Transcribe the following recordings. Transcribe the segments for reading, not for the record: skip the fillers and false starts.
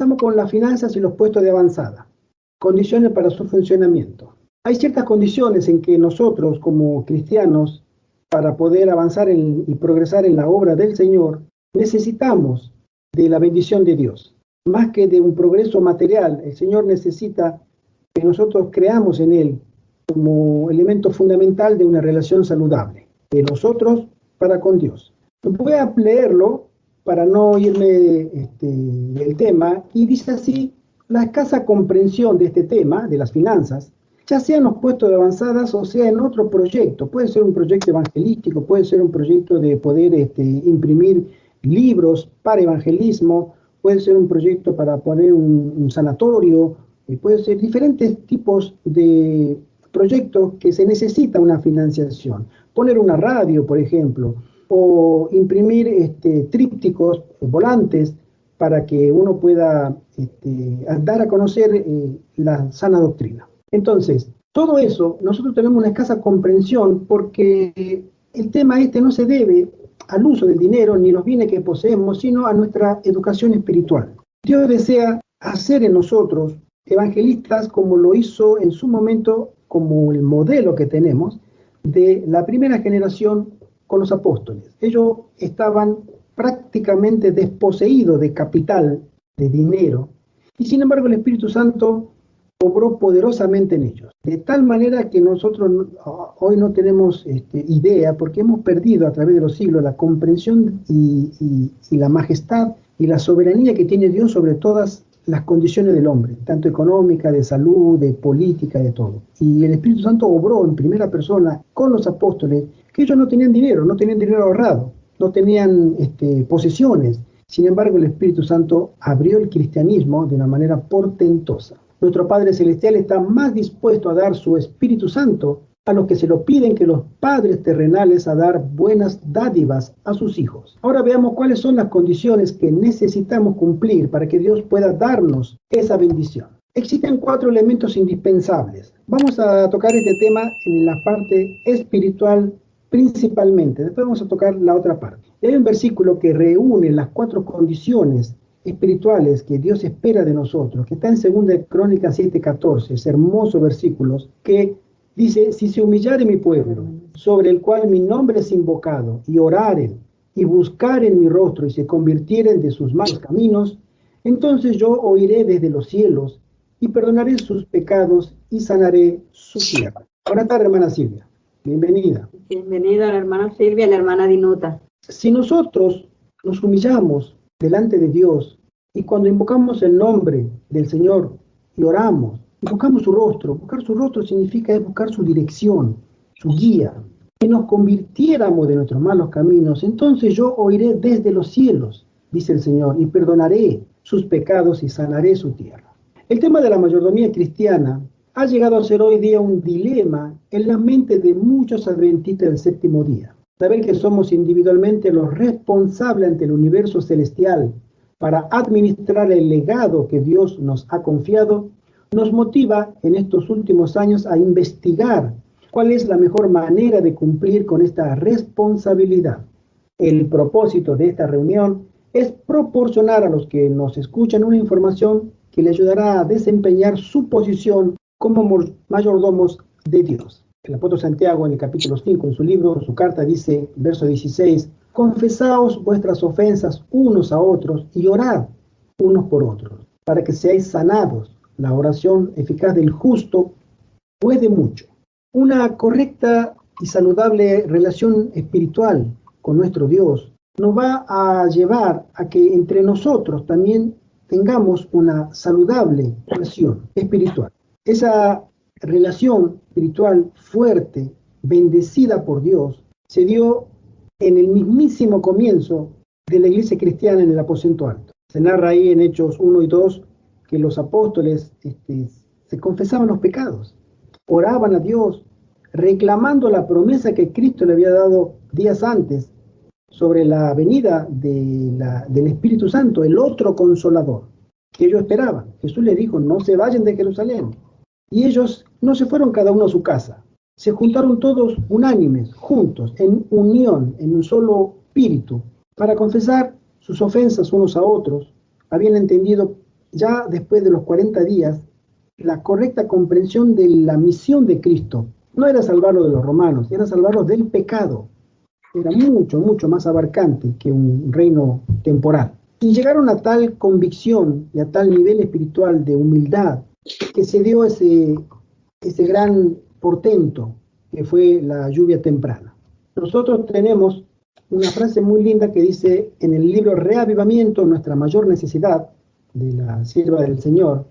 comenzamos con las finanzas y los puestos de avanzada, condiciones para su funcionamiento. Hay ciertas condiciones en que nosotros como cristianos, para poder avanzar y progresar en la obra del Señor, necesitamos de la bendición de Dios. Más que de un progreso material, el Señor necesita que nosotros creamos en Él como elemento fundamental de una relación saludable, de nosotros para con Dios. Voy a leerlo para no irme del tema, y dice así: la escasa comprensión de este tema, de las finanzas, ya sea en los puestos de avanzadas o sea en otro proyecto, puede ser un proyecto evangelístico, puede ser un proyecto de poder imprimir libros para evangelismo, puede ser un proyecto para poner un sanatorio, puede ser diferentes tipos de proyectos que se necesita una financiación. Poner una radio, por ejemplo, o imprimir trípticos, volantes, para que uno pueda dar a conocer la sana doctrina. Entonces, todo eso, nosotros tenemos una escasa comprensión porque el tema no se debe al uso del dinero ni los bienes que poseemos, sino a nuestra educación espiritual. Dios desea hacer en nosotros evangelistas como lo hizo en su momento, como el modelo que tenemos de la primera generación con los apóstoles. Ellos estaban prácticamente desposeídos de capital, de dinero, y sin embargo el Espíritu Santo obró poderosamente en ellos, de tal manera que nosotros hoy no tenemos idea, porque hemos perdido a través de los siglos la comprensión y la majestad y la soberanía que tiene Dios sobre todas las condiciones del hombre, tanto económica, de salud, de política, de todo. Y el Espíritu Santo obró en primera persona con los apóstoles, que ellos no tenían dinero ahorrado, no tenían posesiones. Sin embargo, el Espíritu Santo abrió el cristianismo de una manera portentosa. Nuestro Padre Celestial está más dispuesto a dar su Espíritu Santo a los que se lo piden que los padres terrenales a dar buenas dádivas a sus hijos. Ahora veamos cuáles son las condiciones que necesitamos cumplir para que Dios pueda darnos esa bendición. Existen 4 elementos indispensables. Vamos a tocar este tema en la parte espiritual principalmente. Después vamos a tocar la otra parte. Y hay un versículo que reúne las 4 condiciones espirituales que Dios espera de nosotros, que está en 2 Crónicas 7:14, es hermoso versículo, que dice: si se humillare mi pueblo, sobre el cual mi nombre es invocado, y oraren, y buscaren mi rostro, y se convirtieren de sus malos caminos, entonces yo oiré desde los cielos, y perdonaré sus pecados, y sanaré su tierra. Buenas tardes, hermana Silvia. Bienvenida. Bienvenida la hermana Silvia y la hermana Dinuta. Si nosotros nos humillamos delante de Dios, y cuando invocamos el nombre del Señor y oramos, buscamos su rostro. Buscar su rostro significa buscar su dirección, su guía. Que nos convirtiéramos de nuestros malos caminos, entonces yo oiré desde los cielos, dice el Señor, y perdonaré sus pecados y sanaré su tierra. El tema de la mayordomía cristiana ha llegado a ser hoy día un dilema en la mente de muchos adventistas del séptimo día. Saber que somos individualmente los responsables ante el universo celestial para administrar el legado que Dios nos ha confiado, nos motiva en estos últimos años a investigar cuál es la mejor manera de cumplir con esta responsabilidad. El propósito de esta reunión es proporcionar a los que nos escuchan una información que les ayudará a desempeñar su posición como mayordomos de Dios. El apóstol Santiago, en el capítulo 5, en su libro, su carta, dice, verso 16, confesaos vuestras ofensas unos a otros y orad unos por otros, para que seáis sanados. La oración eficaz del justo puede mucho. Una correcta y saludable relación espiritual con nuestro Dios nos va a llevar a que entre nosotros también tengamos una saludable relación espiritual. Esa relación espiritual fuerte, bendecida por Dios, se dio en el mismísimo comienzo de la iglesia cristiana en el aposento alto. Se narra ahí en Hechos 1 y 2 que los apóstoles se confesaban los pecados, oraban a Dios, reclamando la promesa que Cristo le había dado días antes sobre la venida del Espíritu Santo, el otro consolador que ellos esperaban. Jesús les dijo, no se vayan de Jerusalén. Y ellos no se fueron cada uno a su casa, se juntaron todos unánimes, juntos, en unión, en un solo espíritu, para confesar sus ofensas unos a otros. Habían entendido ya después de los 40 días, la correcta comprensión de la misión de Cristo no era salvarlo de los romanos, era salvarlo del pecado. Era mucho, mucho más abarcante que un reino temporal. Y llegaron a tal convicción y a tal nivel espiritual de humildad que se dio ese gran portento que fue la lluvia temprana. Nosotros tenemos una frase muy linda que dice en el libro Reavivamiento, nuestra mayor necesidad, de la sierva del Señor,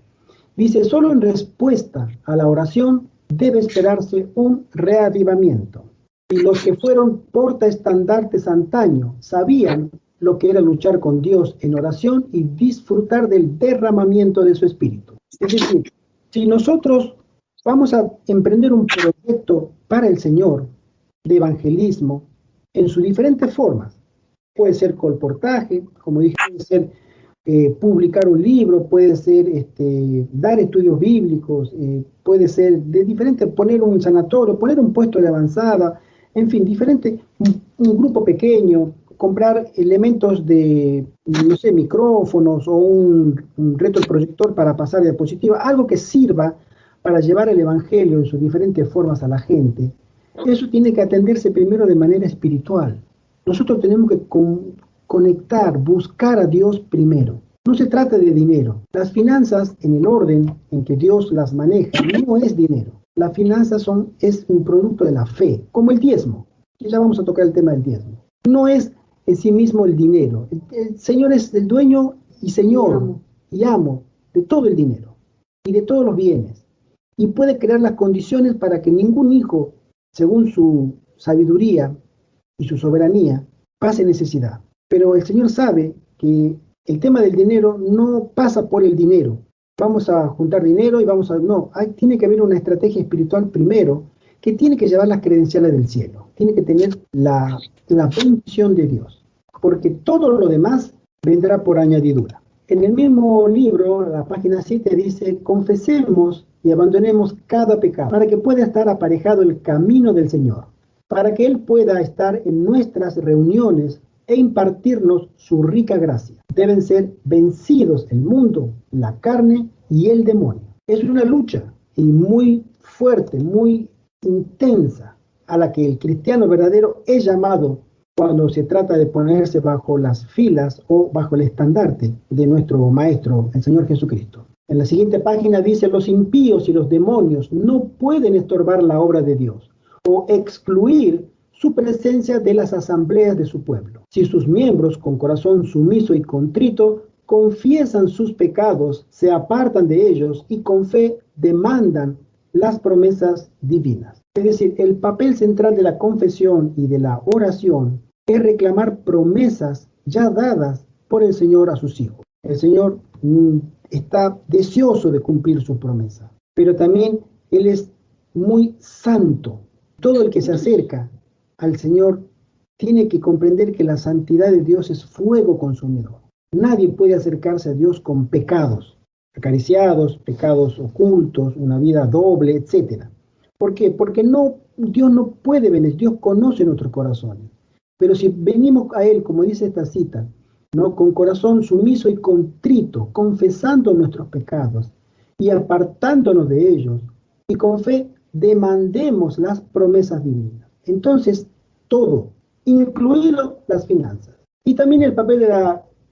dice: solo en respuesta a la oración debe esperarse un reavivamiento. Y los que fueron portaestandartes antaño sabían lo que era luchar con Dios en oración y disfrutar del derramamiento de su espíritu. Es decir, si nosotros vamos a emprender un proyecto para el Señor de evangelismo en sus diferentes formas, puede ser colportaje, como dije, puede ser publicar un libro, puede ser dar estudios bíblicos, puede ser de diferente, poner un sanatorio, poner un puesto de avanzada, en fin, diferente, un grupo pequeño, comprar elementos de, no sé, micrófonos o un retroproyector para pasar diapositiva, algo que sirva para llevar el evangelio en sus diferentes formas a la gente. Eso tiene que atenderse primero de manera espiritual. Nosotros tenemos que conectar, buscar a Dios primero. No se trata de dinero. Las finanzas, en el orden en que Dios las maneja, no es dinero. Las finanzas es un producto de la fe, como el diezmo. Y ya vamos a tocar el tema del diezmo. No es en sí mismo el dinero. El Señor es el dueño y Señor y amo de todo el dinero y de todos los bienes. Y puede crear las condiciones para que ningún hijo, según su sabiduría y su soberanía, pase necesidad. Pero el Señor sabe que el tema del dinero no pasa por el dinero. Vamos a juntar dinero y tiene que haber una estrategia espiritual primero que tiene que llevar las credenciales del cielo. Tiene que tener la bendición de Dios, porque todo lo demás vendrá por añadidura. En el mismo libro, la página 7 dice: confesemos y abandonemos cada pecado para que pueda estar aparejado el camino del Señor, para que Él pueda estar en nuestras reuniones e impartirnos su rica gracia. Deben ser vencidos el mundo, la carne y el demonio. Es una lucha y muy fuerte, muy intensa, a la que el cristiano verdadero es llamado cuando se trata de ponerse bajo las filas o bajo el estandarte de nuestro Maestro, el Señor Jesucristo. En la siguiente página dice: los impíos y los demonios no pueden estorbar la obra de Dios o excluir su presencia de las asambleas de su pueblo. Si sus miembros, con corazón sumiso y contrito, confiesan sus pecados, se apartan de ellos y con fe demandan las promesas divinas. Es decir, el papel central de la confesión y de la oración es reclamar promesas ya dadas por el Señor a sus hijos. El Señor está deseoso de cumplir su promesa, pero también Él es muy santo. Todo el que se acerca al Señor tiene que comprender que la santidad de Dios es fuego consumidor. Nadie puede acercarse a Dios con pecados acariciados, pecados ocultos, una vida doble, etc. ¿Por qué? Porque Dios no puede venir, Dios conoce nuestros corazones. Pero si venimos a Él, como dice esta cita, ¿no?, con corazón sumiso y contrito, confesando nuestros pecados y apartándonos de ellos, y con fe demandemos las promesas divinas. Entonces, todo, incluido las finanzas. Y también el papel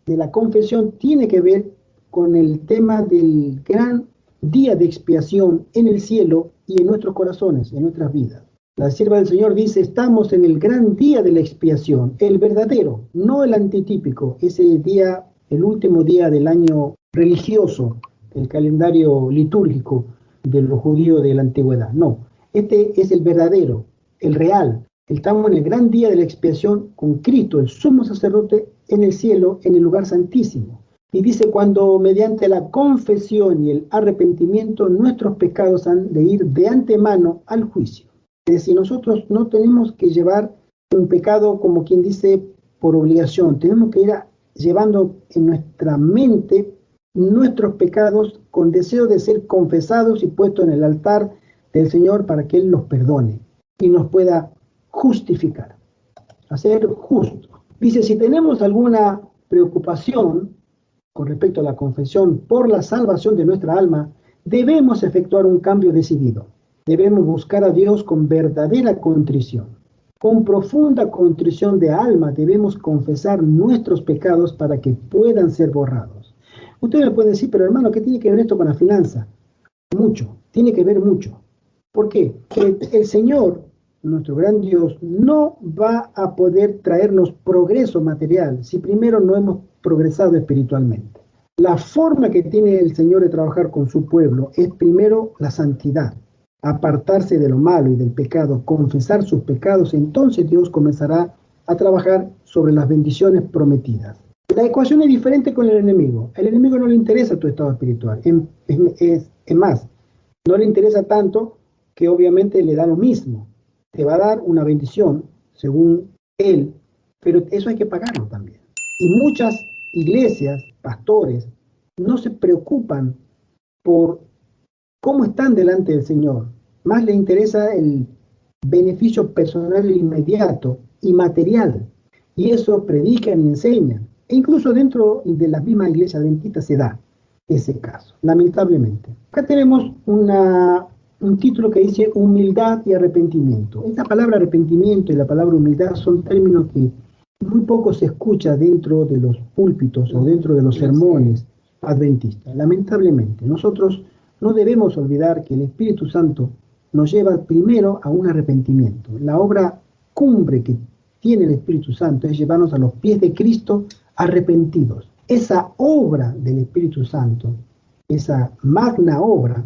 de la confesión tiene que ver con el tema del gran día de expiación en el cielo y en nuestros corazones, en nuestras vidas. La sierva del Señor dice: estamos en el gran día de la expiación, el verdadero, no el antitípico, ese día, el último día del año religioso, el calendario litúrgico de los judíos de la antigüedad. No, este es el verdadero, el real. Estamos en el gran día de la expiación con Cristo, el sumo sacerdote, en el cielo, en el lugar santísimo. Y dice: cuando mediante la confesión y el arrepentimiento nuestros pecados han de ir de antemano al juicio. Es decir, nosotros no tenemos que llevar un pecado, como quien dice, por obligación. Tenemos que ir llevando en nuestra mente nuestros pecados con deseo de ser confesados y puestos en el altar del Señor para que Él nos perdone y nos pueda justificar, hacer justo. Dice: si tenemos alguna preocupación, con respecto a la confesión por la salvación de nuestra alma, debemos efectuar un cambio decidido. Debemos buscar a Dios con verdadera contrición. Con profunda contrición de alma debemos confesar nuestros pecados para que puedan ser borrados. Usted me puede decir, pero hermano, ¿qué tiene que ver esto con la finanza? Mucho, tiene que ver mucho. ¿Por qué? Porque el Señor, nuestro gran Dios, no va a poder traernos progreso material si primero no hemos progresado espiritualmente. La forma que tiene el Señor de trabajar con su pueblo es primero la santidad, apartarse de lo malo y del pecado, confesar sus pecados, entonces Dios comenzará a trabajar sobre las bendiciones prometidas. La ecuación es diferente con el enemigo. Al enemigo no le interesa tu estado espiritual. Es más, no le interesa tanto que obviamente le da lo mismo. Te va a dar una bendición según él, pero eso hay que pagarlo también. Y muchas iglesias, pastores, no se preocupan por cómo están delante del Señor. Más le interesa el beneficio personal inmediato y material. Y eso predican y enseñan. E incluso dentro de la misma iglesia adventista se da ese caso, lamentablemente. Acá tenemos un título que dice humildad y arrepentimiento. Esta palabra arrepentimiento y la palabra humildad son términos que muy poco se escucha dentro de los púlpitos o dentro de los sermones adventistas. Lamentablemente, nosotros no debemos olvidar que el Espíritu Santo nos lleva primero a un arrepentimiento. La obra cumbre que tiene el Espíritu Santo es llevarnos a los pies de Cristo arrepentidos. Esa obra del Espíritu Santo, esa magna obra,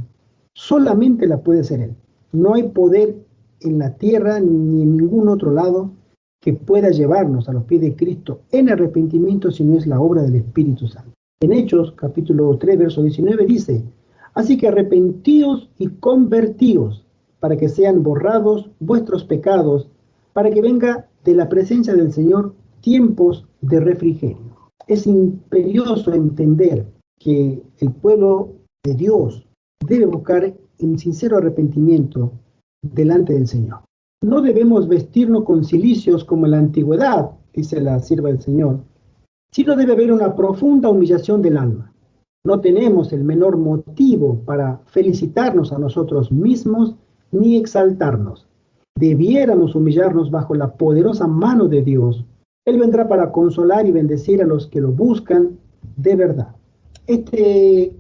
solamente la puede hacer Él. No hay poder en la tierra ni en ningún otro lado que pueda llevarnos a los pies de Cristo en arrepentimiento si no es la obra del Espíritu Santo. En Hechos, capítulo 3, verso 19, dice: así que arrepentíos y convertíos, para que sean borrados vuestros pecados, para que venga de la presencia del Señor tiempos de refrigerio. Es imperioso entender que el pueblo de Dios debe buscar un sincero arrepentimiento delante del Señor. No debemos vestirnos con cilicios como en la antigüedad, dice la sierva del Señor, sino debe haber una profunda humillación del alma. No tenemos el menor motivo para felicitarnos a nosotros mismos ni exaltarnos. Debiéramos humillarnos bajo la poderosa mano de Dios. Él vendrá para consolar y bendecir a los que lo buscan de verdad. Este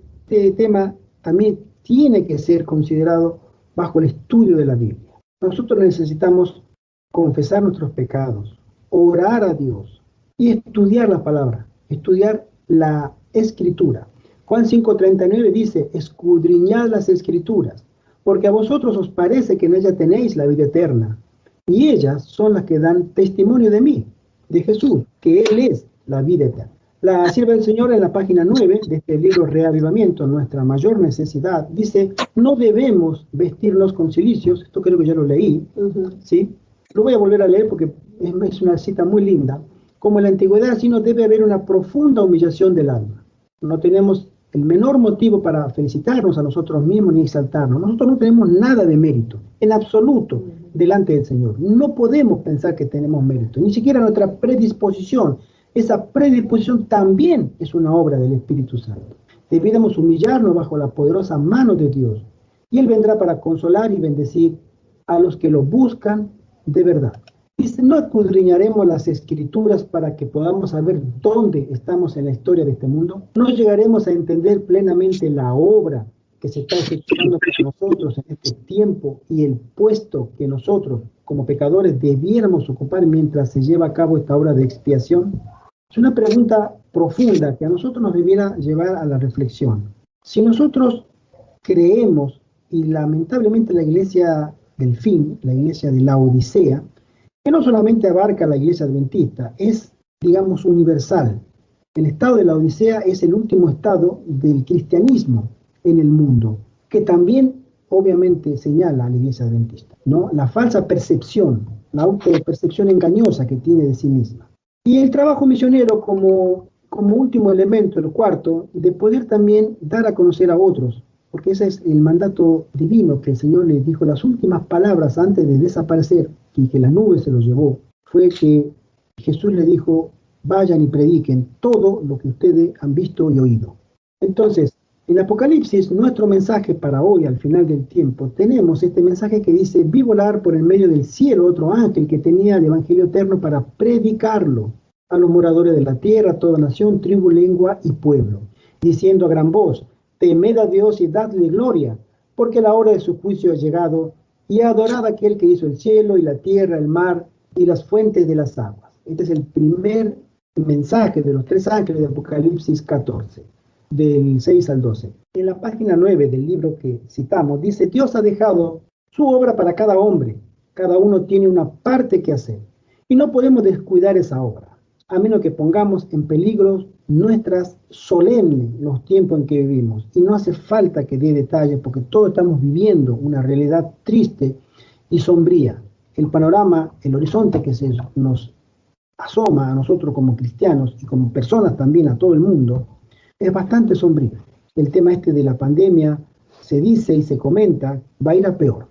tema también tiene que ser considerado bajo el estudio de la Biblia. Nosotros necesitamos confesar nuestros pecados, orar a Dios y estudiar la palabra, estudiar la Escritura. Juan 5:39 dice: escudriñad las Escrituras, porque a vosotros os parece que en ellas tenéis la vida eterna, y ellas son las que dan testimonio de mí, de Jesús, que Él es la vida eterna. La sierva del Señor en la página 9 de este libro Reavivamiento, nuestra mayor necesidad, dice: no debemos vestirnos con cilicios. Esto creo que ya lo leí, ¿sí? Lo voy a volver a leer porque es una cita muy linda. Como en la antigüedad, sino debe haber una profunda humillación del alma. No tenemos el menor motivo para felicitarnos a nosotros mismos ni exaltarnos. Nosotros no tenemos nada de mérito, en absoluto, delante del Señor. No podemos pensar que tenemos mérito, ni siquiera nuestra predisposición. Esa predisposición también es una obra del Espíritu Santo. Debiéramos humillarnos bajo la poderosa mano de Dios, y Él vendrá para consolar y bendecir a los que lo buscan de verdad. Dice: no escudriñaremos las Escrituras para que podamos saber dónde estamos en la historia de este mundo. No llegaremos a entender plenamente la obra que se está efectuando con nosotros en este tiempo y el puesto que nosotros, como pecadores, debiéramos ocupar mientras se lleva a cabo esta obra de expiación. Es una pregunta profunda que a nosotros nos debiera llevar a la reflexión. Si nosotros creemos, y lamentablemente la iglesia del fin, la iglesia de la Odisea, que no solamente abarca la iglesia adventista, es, digamos, universal. El estado de la Odisea es el último estado del cristianismo en el mundo, que también obviamente señala a la iglesia adventista, ¿no? La falsa percepción, la autopercepción engañosa que tiene de sí misma. Y el trabajo misionero como último elemento, el cuarto, de poder también dar a conocer a otros, porque ese es el mandato divino que el Señor les dijo. Las últimas palabras antes de desaparecer y que la nube se los llevó, fue que Jesús le dijo: vayan y prediquen todo lo que ustedes han visto y oído. Entonces, en Apocalipsis, nuestro mensaje para hoy, al final del tiempo, tenemos este mensaje que dice: vi volar por el medio del cielo otro ángel que tenía el evangelio eterno para predicarlo a los moradores de la tierra, toda nación, tribu, lengua y pueblo, diciendo a gran voz: temed a Dios y dadle gloria, porque la hora de su juicio ha llegado, y adorad a aquel que hizo el cielo y la tierra, el mar y las fuentes de las aguas. Este es el primer mensaje de los 3 ángeles de Apocalipsis 14, del 6 al 12. En la página 9 del libro que citamos, dice: Dios ha dejado su obra para cada hombre, cada uno tiene una parte que hacer, y no podemos descuidar esa obra, a menos que pongamos en peligro nuestras solemnes los tiempos en que vivimos. Y no hace falta que dé detalles, porque todos estamos viviendo una realidad triste y sombría. El panorama, el horizonte que se nos asoma a nosotros como cristianos y como personas también a todo el mundo, es bastante sombrío. El tema este de la pandemia se dice y se comenta va a ir a peor,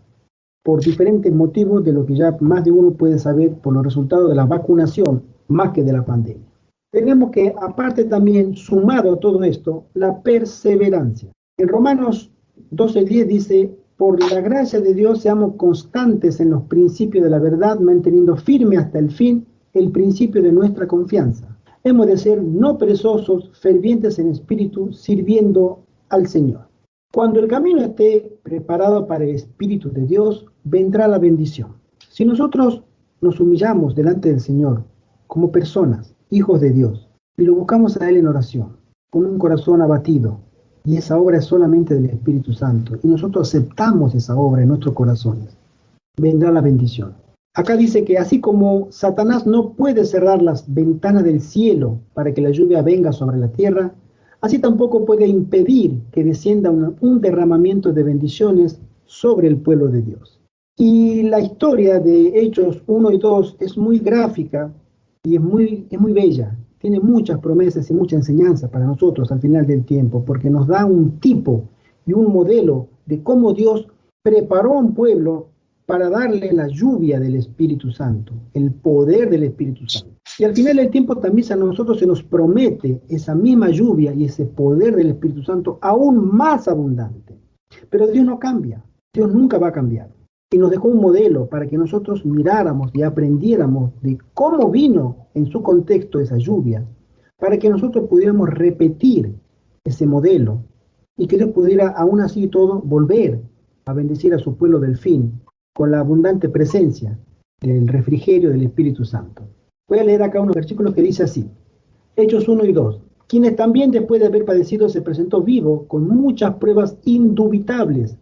por diferentes motivos de lo que ya más de uno puede saber por los resultados de la vacunación, más que de la pandemia. Tenemos que, aparte también, sumado a todo esto, la perseverancia. En Romanos 12:10 dice: por la gracia de Dios seamos constantes en los principios de la verdad, manteniendo firme hasta el fin el principio de nuestra confianza. Hemos de ser no perezosos, fervientes en espíritu, sirviendo al Señor. Cuando el camino esté preparado para el Espíritu de Dios, vendrá la bendición. Si nosotros nos humillamos delante del Señor como personas, hijos de Dios, y lo buscamos a Él en oración, con un corazón abatido, y esa obra es solamente del Espíritu Santo, y nosotros aceptamos esa obra en nuestros corazones, vendrá la bendición. Acá dice que así como Satanás no puede cerrar las ventanas del cielo para que la lluvia venga sobre la tierra, así tampoco puede impedir que descienda un derramamiento de bendiciones sobre el pueblo de Dios. Y la historia de Hechos 1 y 2 es muy gráfica y es muy bella. Tiene muchas promesas y mucha enseñanza para nosotros al final del tiempo, porque nos da un tipo y un modelo de cómo Dios preparó a un pueblo para darle la lluvia del Espíritu Santo, el poder del Espíritu Santo. Y al final del tiempo también a nosotros se nos promete esa misma lluvia y ese poder del Espíritu Santo aún más abundante. Pero Dios no cambia, Dios nunca va a cambiar. Y nos dejó un modelo para que nosotros miráramos y aprendiéramos de cómo vino en su contexto esa lluvia, para que nosotros pudiéramos repetir ese modelo y que Dios pudiera aún así todo volver a bendecir a su pueblo del fin con la abundante presencia del refrigerio del Espíritu Santo. Voy a leer acá unos versículos que dice así: Hechos 1 y 2. Quienes también después de haber padecido se presentó vivo con muchas pruebas indubitables,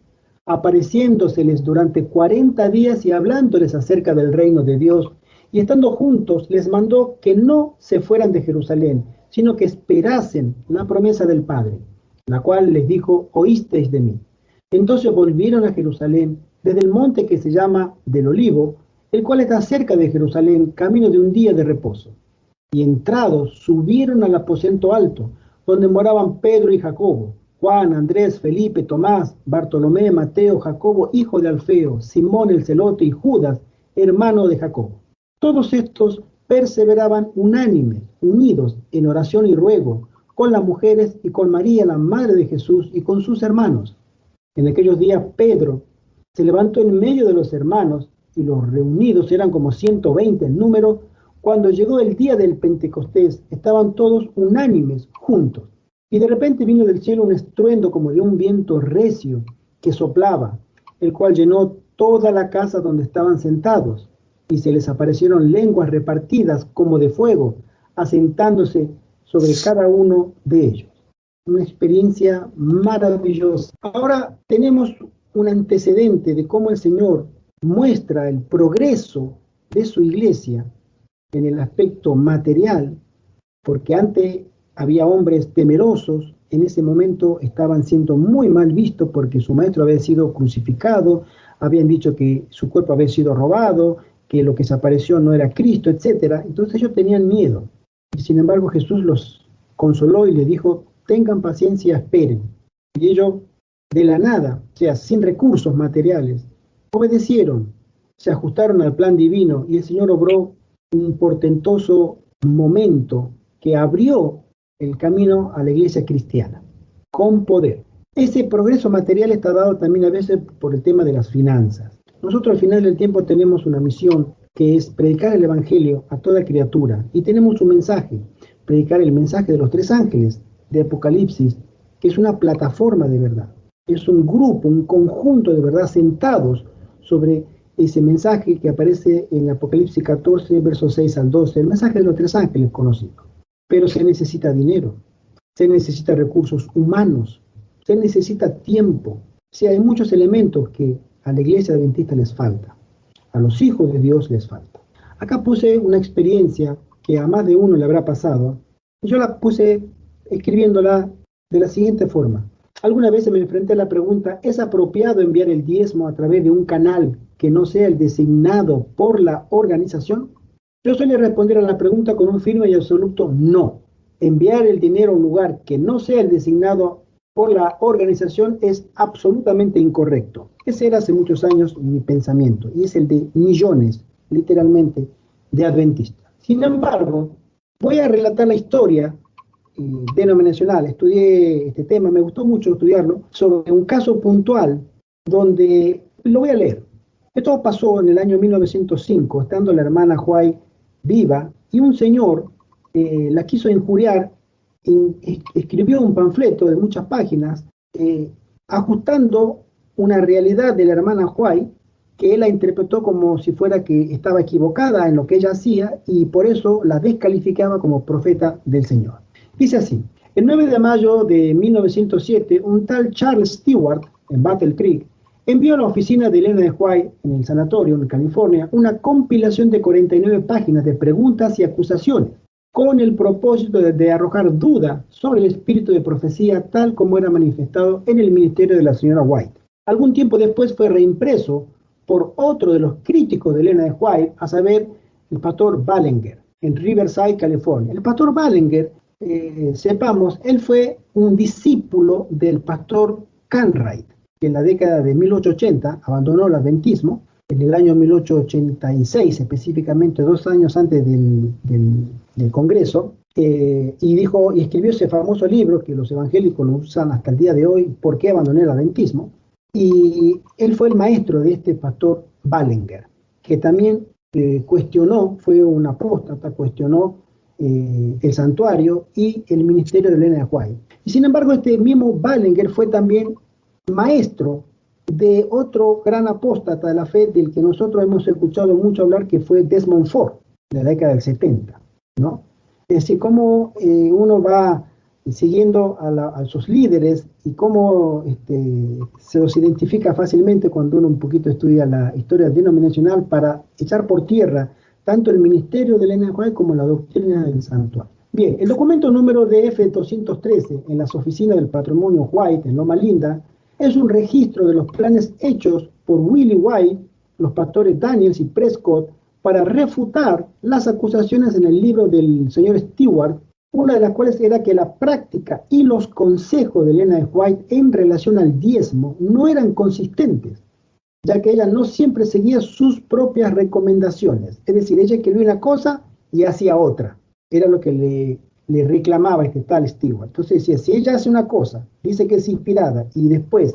apareciéndoseles durante 40 días y hablándoles acerca del reino de Dios, y estando juntos les mandó que no se fueran de Jerusalén, sino que esperasen la promesa del Padre, la cual les dijo: oísteis de mí. Entonces volvieron a Jerusalén desde el monte que se llama del Olivo, el cual está cerca de Jerusalén, camino de un día de reposo. Y entrados subieron al aposento alto, donde moraban Pedro y Jacobo, Juan, Andrés, Felipe, Tomás, Bartolomé, Mateo, Jacobo, hijo de Alfeo, Simón el celote y Judas, hermano de Jacobo. Todos estos perseveraban unánimes, unidos en oración y ruego, con las mujeres y con María, la madre de Jesús, y con sus hermanos. En aquellos días Pedro se levantó en medio de los hermanos, y los reunidos eran como 120 en número. Cuando llegó el día del Pentecostés, estaban todos unánimes, juntos. Y de repente vino del cielo un estruendo como de un viento recio que soplaba, el cual llenó toda la casa donde estaban sentados, y se les aparecieron lenguas repartidas como de fuego, asentándose sobre cada uno de ellos. Una experiencia maravillosa. Ahora tenemos un antecedente de cómo el Señor muestra el progreso de su iglesia en el aspecto material, porque antes había hombres temerosos, en ese momento estaban siendo muy mal vistos porque su maestro había sido crucificado, habían dicho que su cuerpo había sido robado, que lo que se apareció no era Cristo, etc. Entonces ellos tenían miedo. Y sin embargo Jesús los consoló y les dijo: tengan paciencia, esperen. Y ellos, de la nada, o sea, sin recursos materiales, obedecieron, se ajustaron al plan divino, y el Señor obró un portentoso momento que abrió el camino a la iglesia cristiana, con poder. Ese progreso material está dado también a veces por el tema de las finanzas. Nosotros al final del tiempo tenemos una misión que es predicar el evangelio a toda criatura y tenemos un mensaje, predicar el mensaje de los 3 ángeles de Apocalipsis, que es una plataforma de verdad. Es un grupo, un conjunto de verdad sentados sobre ese mensaje que aparece en Apocalipsis 14, versos 6 al 12, el mensaje de los 3 ángeles conocidos. Pero se necesita dinero, se necesita recursos humanos, se necesita tiempo. Sí, hay muchos elementos que a la iglesia adventista les falta, a los hijos de Dios les falta. Acá puse una experiencia que a más de uno le habrá pasado. Yo la puse escribiéndola de la siguiente forma. Alguna vez me enfrenté a la pregunta, ¿es apropiado enviar el diezmo a través de un canal que no sea el designado por la organización? Yo suelo responder a la pregunta con un firme y absoluto no. Enviar el dinero a un lugar que no sea el designado por la organización es absolutamente incorrecto. Ese era hace muchos años mi pensamiento, y es el de millones, literalmente, de adventistas. Sin embargo, voy a relatar la historia denominacional. Estudié este tema, me gustó mucho estudiarlo, sobre un caso puntual donde, lo voy a leer. Esto pasó en el año 1905, estando la hermana White viva, y un señor la quiso injuriar, escribió un panfleto de muchas páginas, ajustando una realidad de la hermana White, que él la interpretó como si fuera que estaba equivocada en lo que ella hacía, y por eso la descalificaba como profeta del Señor. Dice así: el 9 de mayo de 1907, un tal Charles Stewart, en Battle Creek, envió a la oficina de Elena de White, en el sanatorio en California, una compilación de 49 páginas de preguntas y acusaciones, con el propósito de arrojar duda sobre el espíritu de profecía tal como era manifestado en el ministerio de la señora White. Algún tiempo después fue reimpreso por otro de los críticos de Elena de White, a saber, el pastor Ballenger, en Riverside, California. El pastor Ballenger, sepamos, él fue un discípulo del pastor Cartwright, que en la década de 1880 abandonó el adventismo, en el año 1886, específicamente 2 años antes del Congreso, y escribió ese famoso libro que los evangélicos lo usan hasta el día de hoy, ¿Por qué abandoné el adventismo? Y él fue el maestro de este pastor Ballenger, que también cuestionó, fue un apóstata, cuestionó el santuario y el ministerio de Elena de White. Y sin embargo, este mismo Ballenger fue también maestro de otro gran apóstata de la fe del que nosotros hemos escuchado mucho hablar, que fue Desmond Ford, de la década del 70, ¿no? Es decir, cómo uno va siguiendo a sus líderes y cómo se los identifica fácilmente cuando uno un poquito estudia la historia denominacional, para echar por tierra tanto el ministerio de Elena de White como la doctrina del santuario. Bien, el documento número DF-213 en las oficinas del patrimonio White en Loma Linda es un registro de los planes hechos por Willie White, los pastores Daniels y Prescott, para refutar las acusaciones en el libro del señor Stewart, una de las cuales era que la práctica y los consejos de Elena de White en relación al diezmo no eran consistentes, ya que ella no siempre seguía sus propias recomendaciones. Es decir, ella escribía una cosa y hacía otra. Era lo que le reclamaba este tal Stewart. Entonces decía, si ella hace una cosa, dice que es inspirada, y después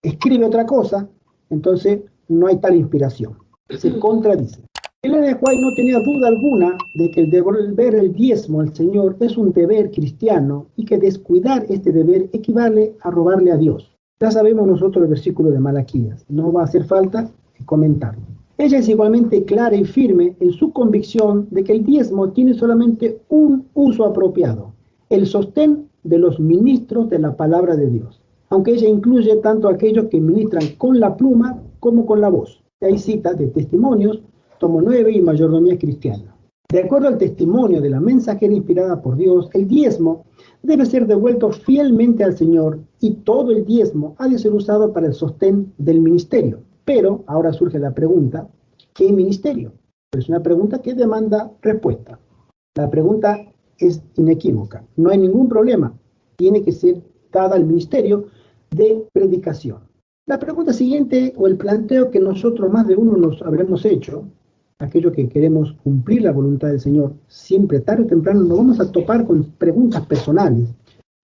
escribe otra cosa, entonces no hay tal inspiración. Se contradice. Elena de White no tenía duda alguna de que el devolver el diezmo al Señor es un deber cristiano, y que descuidar este deber equivale a robarle a Dios. Ya sabemos nosotros el versículo de Malaquías, no va a hacer falta comentarlo. Ella es igualmente clara y firme en su convicción de que el diezmo tiene solamente un uso apropiado: el sostén de los ministros de la palabra de Dios, aunque ella incluye tanto a aquellos que ministran con la pluma como con la voz. Hay citas de Testimonios, tomo 9, y Mayordomía Cristiana. De acuerdo al testimonio de la mensajera inspirada por Dios, el diezmo debe ser devuelto fielmente al Señor, y todo el diezmo ha de ser usado para el sostén del ministerio. Pero ahora surge la pregunta, ¿qué ministerio? Es una pregunta que demanda respuesta. La pregunta es inequívoca, no hay ningún problema, tiene que ser dada al ministerio de predicación. La pregunta siguiente, o el planteo que nosotros más de uno nos habremos hecho, aquellos que queremos cumplir la voluntad del Señor, siempre tarde o temprano nos vamos a topar con preguntas personales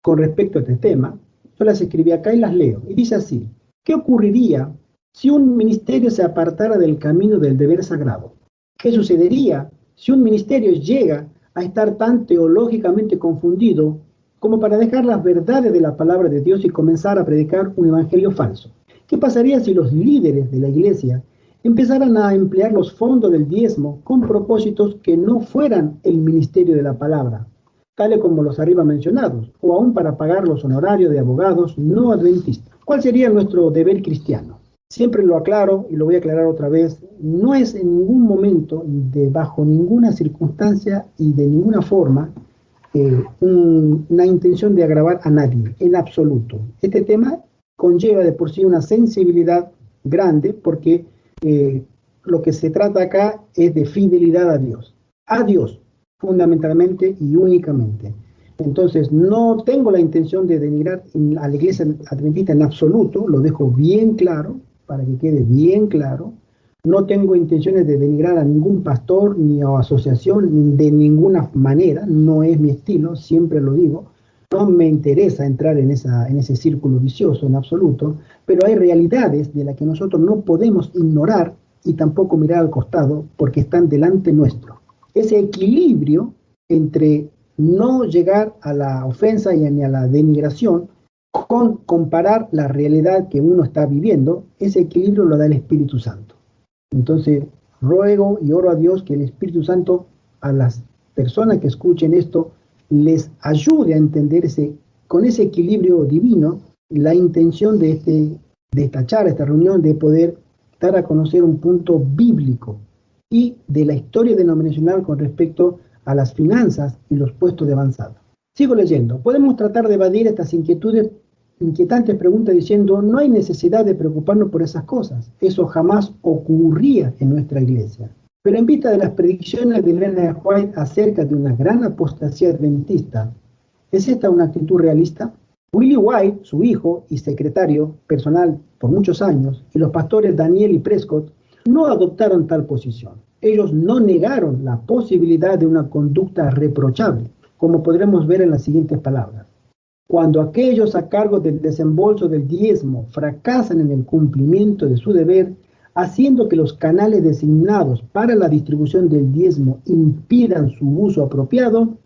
con respecto a este tema. Yo las escribí acá y las leo. Y dice así: ¿qué ocurriría si un ministerio se apartara del camino del deber sagrado? ¿Qué sucedería si un ministerio llega a estar tan teológicamente confundido como para dejar las verdades de la palabra de Dios y comenzar a predicar un evangelio falso? ¿Qué pasaría si los líderes de la iglesia empezaran a emplear los fondos del diezmo con propósitos que no fueran el ministerio de la palabra, tales como los arriba mencionados, o aún para pagar los honorarios de abogados no adventistas? ¿Cuál sería nuestro deber cristiano? Siempre lo aclaro y lo voy a aclarar otra vez: no es en ningún momento, bajo ninguna circunstancia y de ninguna forma una intención de agravar a nadie, en absoluto. Este tema conlleva de por sí una sensibilidad grande, porque lo que se trata acá es de fidelidad a Dios, fundamentalmente y únicamente. Entonces, no tengo la intención de denigrar a la iglesia adventista en absoluto, lo dejo bien claro, para que quede bien claro. No tengo intenciones de denigrar a ningún pastor ni a asociación, ni de ninguna manera, no es mi estilo, siempre lo digo. No me interesa entrar en ese círculo vicioso en absoluto, pero hay realidades de las que nosotros no podemos ignorar y tampoco mirar al costado porque están delante nuestro. Ese equilibrio entre no llegar a la ofensa ni a la denigración con comparar la realidad que uno está viviendo, ese equilibrio lo da el Espíritu Santo. Entonces, ruego y oro a Dios que el Espíritu Santo a las personas que escuchen esto les ayude a entender con ese equilibrio divino la intención de esta charla, esta reunión, de poder dar a conocer un punto bíblico y de la historia denominacional con respecto a las finanzas y los puestos de avanzada. Sigo leyendo. Podemos tratar de evadir estas inquietantes preguntas diciendo: no hay necesidad de preocuparnos por esas cosas. Eso jamás ocurría en nuestra iglesia. Pero en vista de las predicciones de Elena White acerca de una gran apostasía adventista, ¿es esta una actitud realista? Willie White, su hijo y secretario personal por muchos años, y los pastores Daniel y Prescott no adoptaron tal posición. Ellos no negaron la posibilidad de una conducta reprochable, como podremos ver en las siguientes palabras: cuando aquellos a cargo del desembolso del diezmo fracasan en el cumplimiento de su deber, haciendo que los canales designados para la distribución del diezmo impidan su uso apropiado,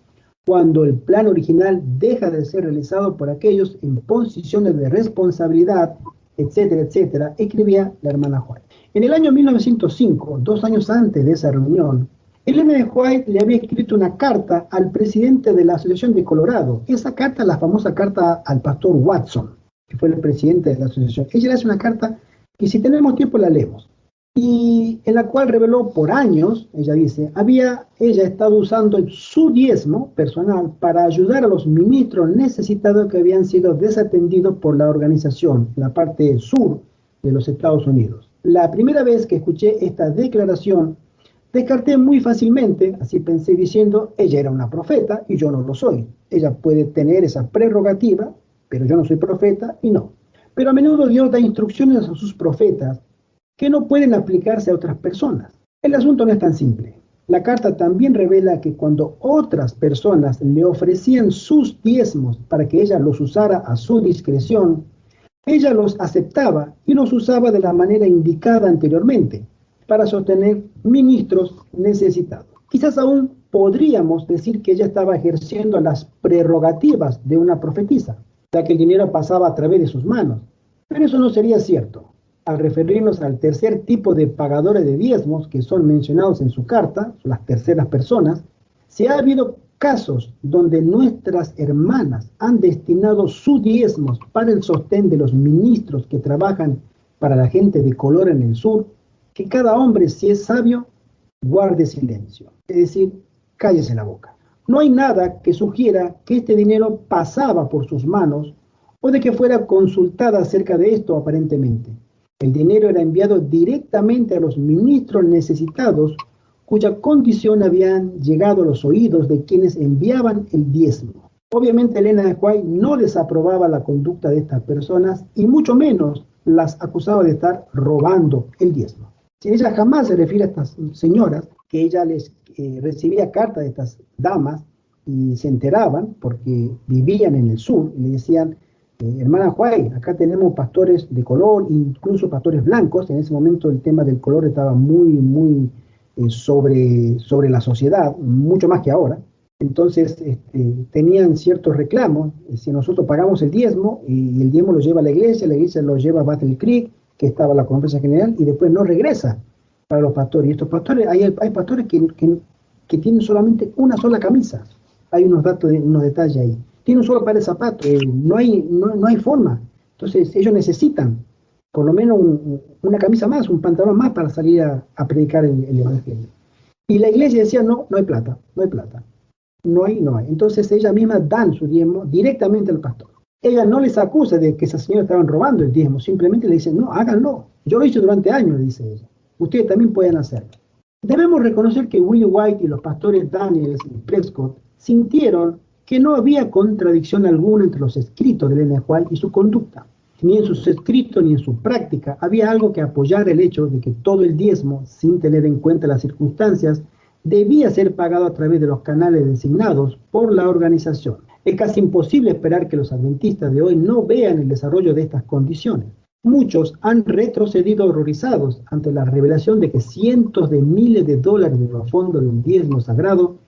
cuando el plan original deja de ser realizado por aquellos en posiciones de responsabilidad, etcétera, etcétera, escribía la hermana White. En el año 1905, 2 años antes de esa reunión, Elena de White le había escrito una carta al presidente de la Asociación de Colorado. Esa carta, la famosa carta al pastor Watson, que fue el presidente de la asociación. Ella le hace una carta que, si tenemos tiempo, la leemos, y en la cual reveló por años, ella dice, ella estado usando su diezmo personal para ayudar a los ministros necesitados que habían sido desatendidos por la organización, en la parte sur de los Estados Unidos. La primera vez que escuché esta declaración, descarté muy fácilmente, así pensé, diciendo: ella era una profeta y yo no lo soy. Ella puede tener esa prerrogativa, pero yo no soy profeta y no. Pero a menudo Dios da instrucciones a sus profetas que no pueden aplicarse a otras personas. El asunto no es tan simple. La carta también revela que cuando otras personas le ofrecían sus diezmos para que ella los usara a su discreción, ella los aceptaba y los usaba de la manera indicada anteriormente, para sostener ministros necesitados. Quizás aún podríamos decir que ella estaba ejerciendo las prerrogativas de una profetisa, ya que el dinero pasaba a través de sus manos. Pero eso no sería cierto. Al referirnos al tercer tipo de pagadores de diezmos que son mencionados en su carta, las terceras personas, si ha habido casos donde nuestras hermanas han destinado sus diezmos para el sostén de los ministros que trabajan para la gente de color en el sur, que cada hombre, si es sabio, guarde silencio, es decir, cállese la boca. No hay nada que sugiera que este dinero pasaba por sus manos o de que fuera consultada acerca de esto aparentemente. El dinero era enviado directamente a los ministros necesitados, cuya condición habían llegado a los oídos de quienes enviaban el diezmo. Obviamente Elena de White no desaprobaba la conducta de estas personas y mucho menos las acusaba de estar robando el diezmo. Si ella jamás se refiere a estas señoras, que ella les recibía cartas de estas damas y se enteraban porque vivían en el sur y le decían, hermana Huay, acá tenemos pastores de color, incluso pastores blancos. En ese momento el tema del color estaba muy sobre la sociedad, mucho más que ahora. Entonces tenían ciertos reclamos. Si nosotros pagamos el diezmo y el diezmo lo lleva a la iglesia lo lleva a Battle Creek, que estaba la conferencia general, y después no regresa para los pastores. Y estos pastores, hay pastores que tienen solamente una sola camisa. Hay unos datos, unos detalles ahí. Tiene un solo par de zapatos, no hay forma. Entonces ellos necesitan por lo menos una camisa más, un pantalón más para salir a predicar el evangelio. Y la iglesia decía, no hay plata, no hay plata. No hay. Entonces ellas mismas dan su diezmo directamente al pastor. Ella no les acusa de que esas señoras estaban robando el diezmo, simplemente le dicen, no, háganlo. Yo lo hice durante años, dice ella. Ustedes también pueden hacerlo. Debemos reconocer que Willie White y los pastores Daniels y Prescott sintieron que no había contradicción alguna entre los escritos de Elena White y su conducta. Ni en sus escritos ni en su práctica había algo que apoyara el hecho de que todo el diezmo, sin tener en cuenta las circunstancias, debía ser pagado a través de los canales designados por la organización. Es casi imposible esperar que los adventistas de hoy no vean el desarrollo de estas condiciones. Muchos han retrocedido horrorizados ante la revelación de que cientos de miles de dólares de los fondos del diezmo sagrado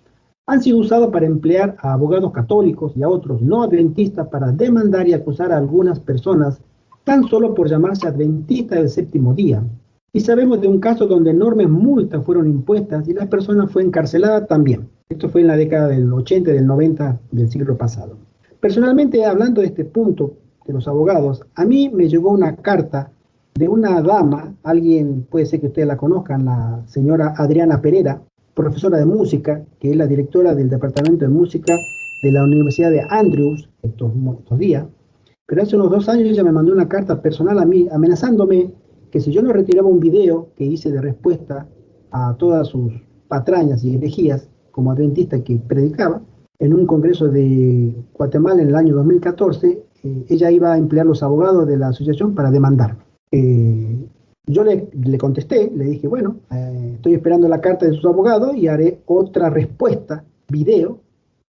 han sido usados para emplear a abogados católicos y a otros no adventistas para demandar y acusar a algunas personas tan solo por llamarse adventistas del séptimo día. Y sabemos de un caso donde enormes multas fueron impuestas y la persona fue encarcelada también. Esto fue en la década del 80 y del 90 del siglo pasado. Personalmente, hablando de este punto de los abogados, a mí me llegó una carta de una dama, alguien puede ser que ustedes la conozcan, la señora Adriana Pereira, profesora de música, que es la directora del departamento de música de la Universidad de Andrews estos días. Pero hace unos 2 años ella me mandó una carta personal a mí, amenazándome que si yo no retiraba un video que hice de respuesta a todas sus patrañas y herejías como adventista que predicaba, en un congreso de Guatemala en el año 2014, ella iba a emplear los abogados de la asociación para demandarme. Yo le contesté, le dije, bueno, estoy esperando la carta de sus abogados y haré otra respuesta, video,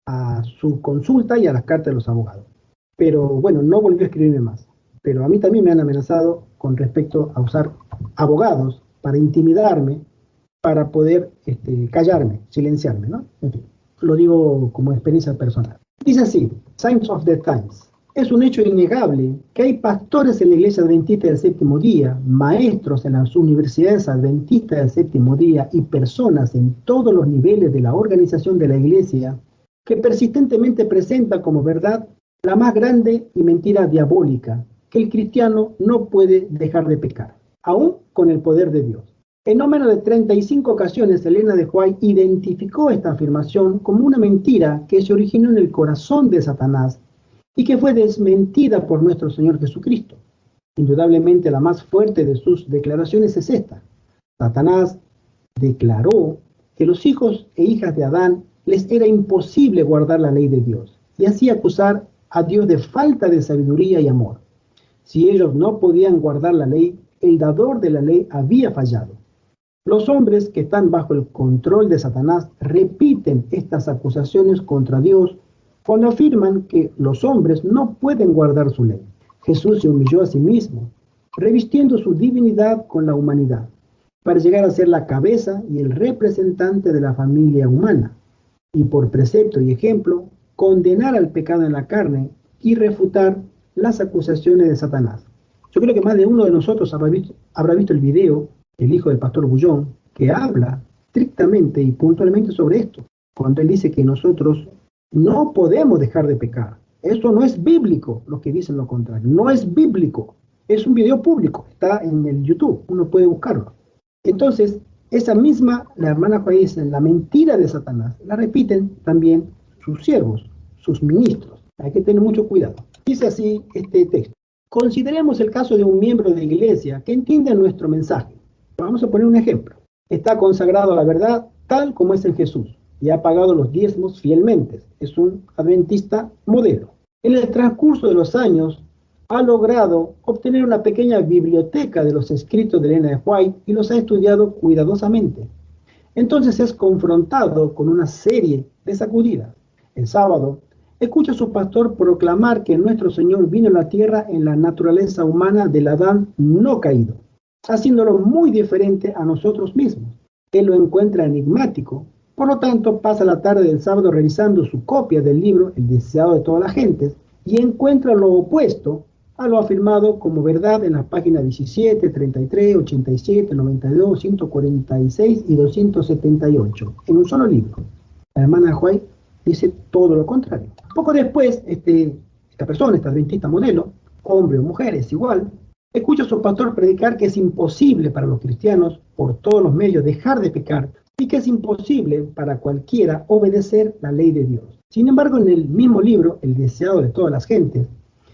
a su consulta y a las cartas de los abogados. Pero bueno, no volvió a escribirme más. Pero a mí también me han amenazado con respecto a usar abogados para intimidarme, para poder callarme, silenciarme, ¿no? En fin, lo digo como experiencia personal. Dice así, Signs of the Times. Es un hecho innegable que hay pastores en la iglesia adventista del séptimo día, maestros en las universidades adventistas del séptimo día y personas en todos los niveles de la organización de la iglesia que persistentemente presentan como verdad la más grande y mentira diabólica, que el cristiano no puede dejar de pecar, aún con el poder de Dios. En no menos de 35 ocasiones, Elena de White identificó esta afirmación como una mentira que se originó en el corazón de Satanás y que fue desmentida por nuestro Señor Jesucristo. Indudablemente la más fuerte de sus declaraciones es esta. Satanás declaró que los hijos e hijas de Adán les era imposible guardar la ley de Dios y así acusar a Dios de falta de sabiduría y amor. Si ellos no podían guardar la ley, el dador de la ley había fallado. Los hombres que están bajo el control de Satanás repiten estas acusaciones contra Dios cuando afirman que los hombres no pueden guardar su ley. Jesús se humilló a sí mismo, revistiendo su divinidad con la humanidad, para llegar a ser la cabeza y el representante de la familia humana, y por precepto y ejemplo, condenar al pecado en la carne y refutar las acusaciones de Satanás. Yo creo que más de uno de nosotros habrá visto el video del hijo del pastor Bullón, que habla estrictamente y puntualmente sobre esto, cuando él dice que nosotros no podemos dejar de pecar. Eso no es bíblico, los que dicen lo contrario. No es bíblico. Es un video público. Está en el YouTube. Uno puede buscarlo. Entonces, esa misma, la hermana Juárez dice, la mentira de Satanás, la repiten también sus siervos, sus ministros. Hay que tener mucho cuidado. Dice así este texto. Consideremos el caso de un miembro de la iglesia que entiende nuestro mensaje. Vamos a poner un ejemplo. Está consagrado a la verdad tal como es en Jesús y ha pagado los diezmos fielmente. Es un adventista modelo. En el transcurso de los años ha logrado obtener una pequeña biblioteca de los escritos de Elena de White y los ha estudiado cuidadosamente. Entonces es confrontado con una serie de sacudidas. El sábado, escucha a su pastor proclamar que nuestro Señor vino a la tierra en la naturaleza humana del Adán no caído, haciéndolo muy diferente a nosotros mismos. Él lo encuentra enigmático, por lo tanto pasa la tarde del sábado revisando su copia del libro El deseado de todas las gentes y encuentra lo opuesto a lo afirmado como verdad en las páginas 17, 33, 87, 92, 146 y 278, en un solo libro. La hermana White dice todo lo contrario. Poco después, esta persona, esta adventista modelo, hombre o mujer, es igual, escucha a su pastor predicar que es imposible para los cristianos, por todos los medios, dejar de pecar y que es imposible para cualquiera obedecer la ley de Dios. Sin embargo, en el mismo libro, El deseado de todas las gentes,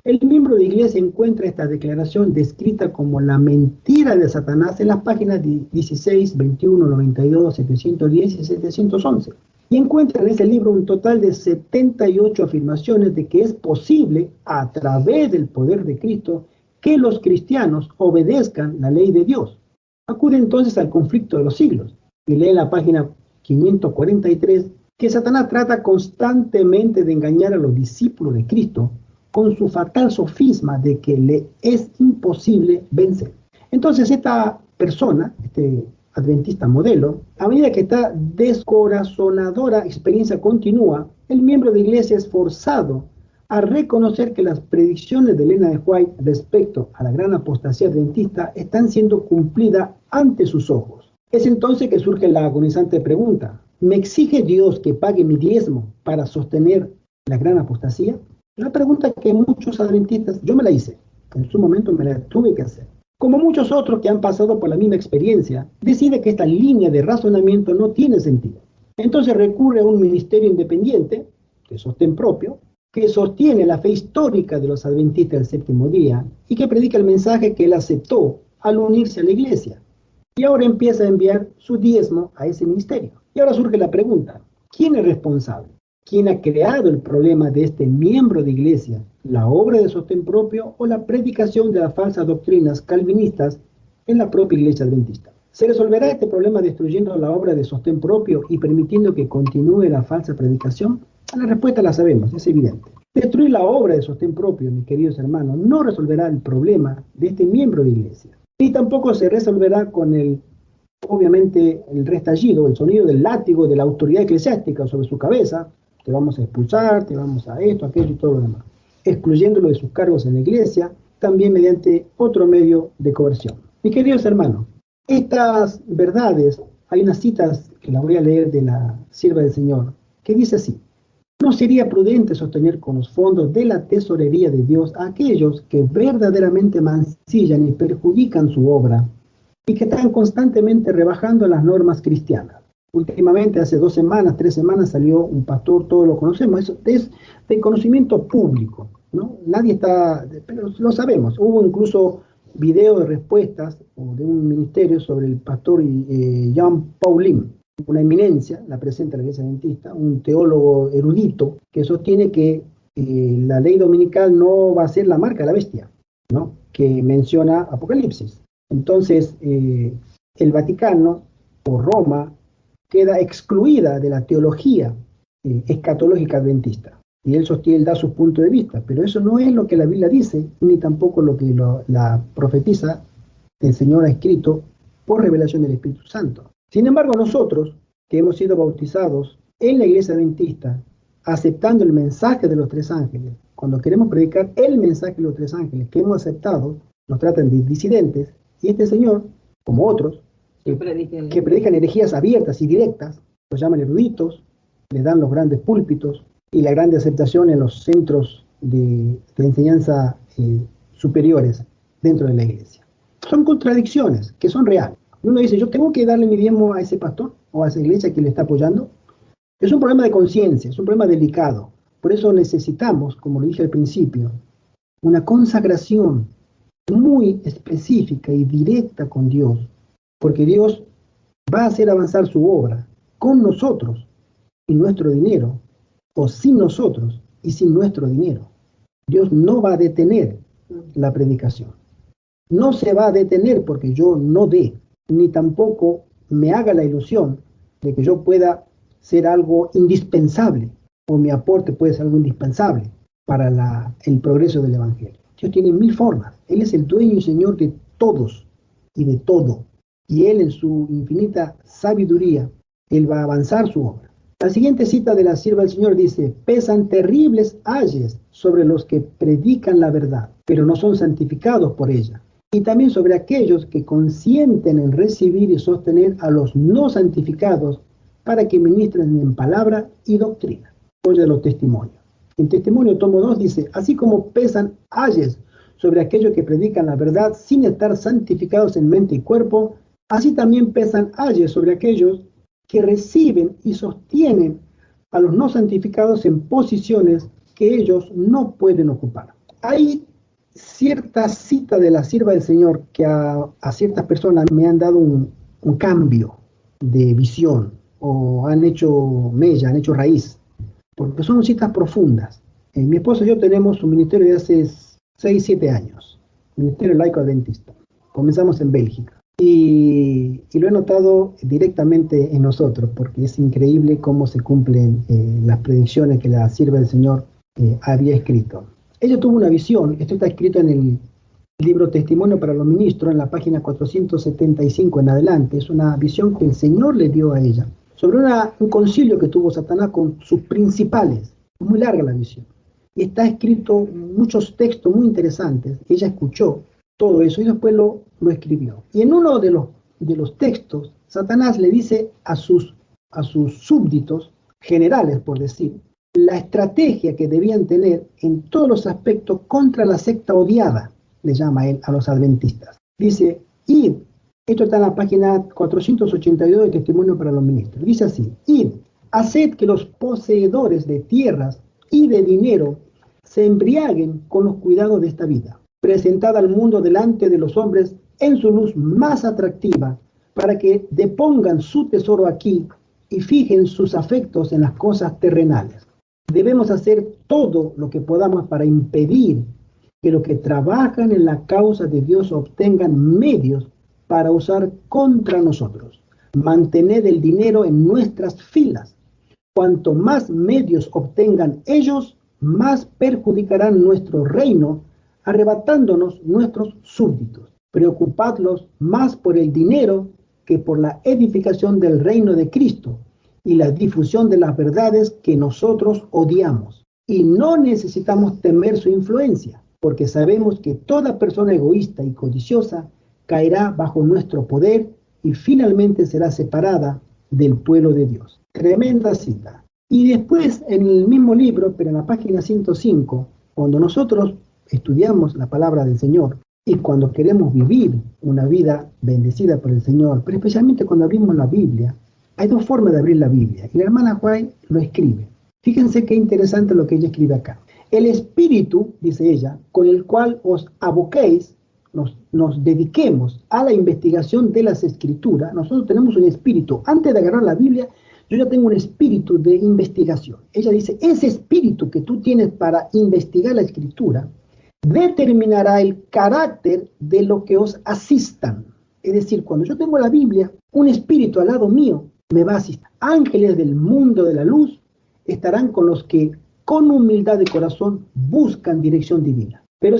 el miembro de iglesia encuentra esta declaración descrita como la mentira de Satanás en las páginas 16, 21, 92, 710 y 711. Y encuentra en ese libro un total de 78 afirmaciones de que es posible, a través del poder de Cristo, que los cristianos obedezcan la ley de Dios. Acude entonces al conflicto de los siglos y lee en la página 543 que Satanás trata constantemente de engañar a los discípulos de Cristo con su fatal sofisma de que le es imposible vencer. Entonces esta persona, este adventista modelo, a medida que esta descorazonadora experiencia continúa, el miembro de iglesia es forzado a reconocer que las predicciones de Elena de White respecto a la gran apostasía adventista están siendo cumplidas ante sus ojos. Es entonces que surge la agonizante pregunta: ¿me exige Dios que pague mi diezmo para sostener la gran apostasía? Una pregunta que muchos adventistas, yo me la hice, en su momento me la tuve que hacer. Como muchos otros que han pasado por la misma experiencia, decide que esta línea de razonamiento no tiene sentido. Entonces recurre a un ministerio independiente, de sostén propio, que sostiene la fe histórica de los adventistas del séptimo día y que predica el mensaje que él aceptó al unirse a la iglesia. Y ahora empieza a enviar su diezmo a ese ministerio. Y ahora surge la pregunta: ¿quién es responsable? ¿Quién ha creado el problema de este miembro de iglesia? ¿La obra de sostén propio o la predicación de las falsas doctrinas calvinistas en la propia iglesia adventista? ¿Se resolverá este problema destruyendo la obra de sostén propio y permitiendo que continúe la falsa predicación? La respuesta la sabemos, es evidente. Destruir la obra de sostén propio, mis queridos hermanos, no resolverá el problema de este miembro de iglesia. Ni tampoco se resolverá con obviamente, el restallido, el sonido del látigo de la autoridad eclesiástica sobre su cabeza. Te vamos a expulsar, te vamos a esto, aquello y todo lo demás, excluyéndolo de sus cargos en la iglesia, también mediante otro medio de coerción. Mis queridos hermanos, estas verdades, hay unas citas que las voy a leer de la sierva del Señor, que dice así: no sería prudente sostener con los fondos de la tesorería de Dios a aquellos que verdaderamente mancillan y perjudican su obra y que están constantemente rebajando las normas cristianas. Últimamente, hace 2 semanas, 3 semanas, salió un pastor, todos lo conocemos, eso es de conocimiento público, ¿no? Nadie está, pero lo sabemos. Hubo incluso video de respuestas de un ministerio sobre el pastor Jean Paulin, una eminencia, la presenta la iglesia adventista, un teólogo erudito que sostiene que la ley dominical no va a ser la marca de la bestia, ¿no? Que menciona Apocalipsis. Entonces, el Vaticano o Roma queda excluida de la teología escatológica adventista. Y él sostiene, él da su punto de vista, pero eso no es lo que la Biblia dice, ni tampoco lo que la profetisa el Señor ha escrito por revelación del Espíritu Santo. Sin embargo, nosotros, que hemos sido bautizados en la iglesia adventista, aceptando el mensaje de los 3 ángeles, cuando queremos predicar el mensaje de los 3 ángeles que hemos aceptado, nos tratan de disidentes, y este Señor, como otros, que predican herejías abiertas y directas, los llaman eruditos, les dan los grandes púlpitos y la grande aceptación en los centros de enseñanza superiores dentro de la iglesia. Son contradicciones que son reales. Uno dice: yo tengo que darle mi diezmo a ese pastor o a esa iglesia que le está apoyando. Es un problema de conciencia, es un problema delicado. Por eso necesitamos, como lo dije al principio, una consagración muy específica y directa con Dios, porque Dios va a hacer avanzar su obra con nosotros y nuestro dinero, o sin nosotros y sin nuestro dinero. Dios no va a detener la predicación. No se va a detener porque yo no dé, ni tampoco me haga la ilusión de que yo pueda ser algo indispensable o mi aporte puede ser algo indispensable para el progreso del Evangelio. Dios tiene mil formas. Él es el dueño y señor de todos y de todo. Y Él en su infinita sabiduría, Él va a avanzar su obra. La siguiente cita de la sierva del Señor dice: pesan terribles ayes sobre los que predican la verdad, pero no son santificados por ella. Y también sobre aquellos que consienten en recibir y sostener a los no santificados para que ministren en palabra y doctrina. Oye los testimonios. En Testimonio tomo 2 dice: así como pesan ayes sobre aquellos que predican la verdad sin estar santificados en mente y cuerpo, así también pesan ayes sobre aquellos que reciben y sostienen a los no santificados en posiciones que ellos no pueden ocupar. Hay cierta cita de la sierva del Señor que a ciertas personas me han dado un cambio de visión o han hecho mella, han hecho raíz, porque son citas profundas. Mi esposo y yo tenemos un ministerio de hace 6, 7 años, Ministerio Laico Adventista. Comenzamos en Bélgica. Y lo he notado directamente en nosotros, porque es increíble cómo se cumplen las predicciones que la sierva del Señor había escrito. Ella tuvo una visión, esto está escrito en el libro Testimonio para los Ministros, en la página 475 en adelante. Es una visión que el Señor le dio a ella, sobre un concilio que tuvo Satanás con sus principales. Es muy larga la visión. Y está escrito muchos textos muy interesantes. Ella escuchó todo eso y después lo escribió. Y en uno de los textos, Satanás le dice a sus súbditos, generales por decir, la estrategia que debían tener en todos los aspectos contra la secta odiada, le llama él a los adventistas. Dice: id, esto está en la página 482 de Testimonio para los Ministros, dice así: id, haced que los poseedores de tierras y de dinero se embriaguen con los cuidados de esta vida, presentada al mundo delante de los hombres en su luz más atractiva, para que depongan su tesoro aquí y fijen sus afectos en las cosas terrenales. Debemos hacer todo lo que podamos para impedir que los que trabajan en la causa de Dios obtengan medios para usar contra nosotros. Mantened el dinero en nuestras filas. Cuanto más medios obtengan ellos, más perjudicarán nuestro reino, arrebatándonos nuestros súbditos. Preocupadlos más por el dinero que por la edificación del reino de Cristo y la difusión de las verdades que nosotros odiamos. Y no necesitamos temer su influencia, porque sabemos que toda persona egoísta y codiciosa caerá bajo nuestro poder y finalmente será separada del pueblo de Dios. Tremenda cita. Y después, en el mismo libro, pero en la página 105, cuando nosotros estudiamos la palabra del Señor y cuando queremos vivir una vida bendecida por el Señor, pero especialmente cuando abrimos la Biblia, hay dos formas de abrir la Biblia. Y la hermana White lo escribe. Fíjense qué interesante lo que ella escribe acá. El espíritu, dice ella, con el cual os aboquéis, nos dediquemos a la investigación de las Escrituras. Nosotros tenemos un espíritu. Antes de agarrar la Biblia, yo ya tengo un espíritu de investigación. Ella dice: ese espíritu que tú tienes para investigar la Escritura determinará el carácter de lo que os asistan. Es decir, cuando yo tengo la Biblia, un espíritu al lado mío me va a asistir. Ángeles del mundo de la luz estarán con los que con humildad de corazón buscan dirección divina. Pero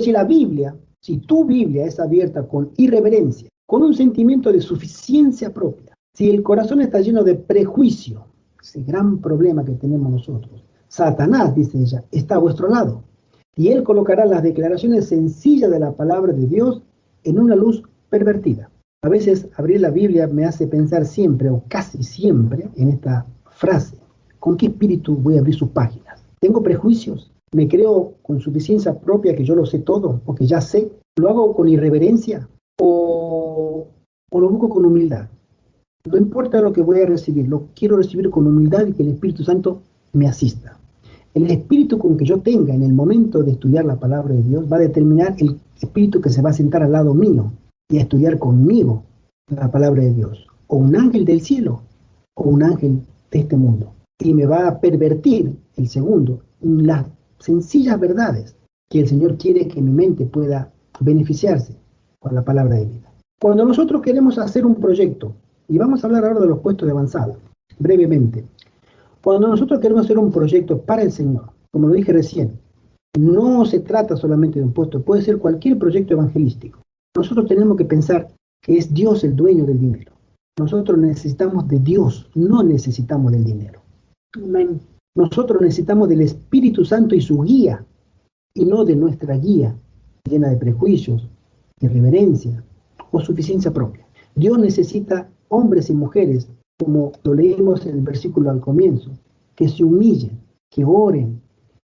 si tu Biblia es abierta con irreverencia, con un sentimiento de suficiencia propia, si el corazón está lleno de prejuicio, ese gran problema que tenemos nosotros, Satanás, dice ella, está a vuestro lado. Y él colocará las declaraciones sencillas de la palabra de Dios en una luz pervertida. A veces abrir la Biblia me hace pensar siempre, o casi siempre, en esta frase: ¿con qué espíritu voy a abrir sus páginas? ¿Tengo prejuicios? ¿Me creo con suficiencia propia que yo lo sé todo, o que ya sé? ¿Lo hago con irreverencia? ¿O lo busco con humildad? No importa lo que voy a recibir, lo quiero recibir con humildad y que el Espíritu Santo me asista. El espíritu con que yo tenga en el momento de estudiar la palabra de Dios va a determinar el espíritu que se va a sentar al lado mío y a estudiar conmigo la palabra de Dios. O un ángel del cielo, o un ángel de este mundo. Y me va a pervertir, el segundo, las sencillas verdades que el Señor quiere que mi mente pueda beneficiarse con la palabra de vida. Cuando nosotros queremos hacer un proyecto, y vamos a hablar ahora de los puestos de avanzada, brevemente, cuando nosotros queremos hacer un proyecto para el Señor, como lo dije recién, no se trata solamente de un puesto, puede ser cualquier proyecto evangelístico. Nosotros tenemos que pensar que es Dios el dueño del dinero. Nosotros necesitamos de Dios, no necesitamos del dinero. Amén. Nosotros necesitamos del Espíritu Santo y su guía, y no de nuestra guía llena de prejuicios, irreverencia o suficiencia propia. Dios necesita hombres y mujeres, como lo leemos en el versículo al comienzo, que se humillen, que oren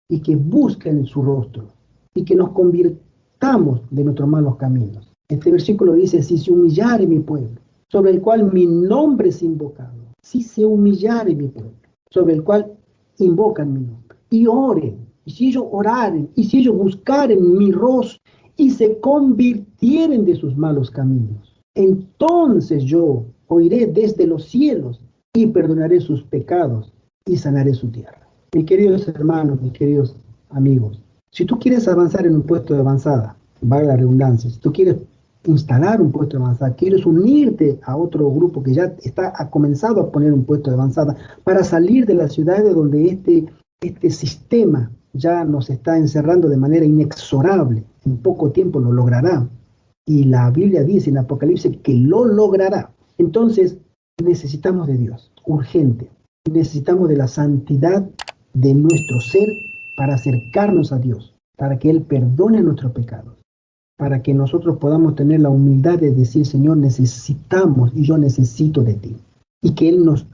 y que busquen su rostro y que nos convirtamos de nuestros malos caminos. Este versículo dice: si se humillare mi pueblo, sobre el cual mi nombre es invocado, si se humillare mi pueblo, sobre el cual invocan mi nombre, y oren, y si ellos oraren, y si ellos buscaren mi rostro, y se convirtieren de sus malos caminos, entonces yo oiré desde los cielos, y perdonaré sus pecados, y sanaré su tierra. Mis queridos hermanos, mis queridos amigos, si tú quieres avanzar en un puesto de avanzada, valga la redundancia, si tú quieres instalar un puesto de avanzada, quieres unirte a otro grupo que ya ha comenzado a poner un puesto de avanzada para salir de las ciudades donde este sistema ya nos está encerrando de manera inexorable, en poco tiempo lo logrará. Y la Biblia dice en Apocalipsis que lo logrará. Entonces necesitamos de Dios, urgente. Necesitamos de la santidad de nuestro ser para acercarnos a Dios, para que Él perdone nuestros pecados, para que nosotros podamos tener la humildad de decir: Señor, necesitamos y yo necesito de ti. Y que Él nos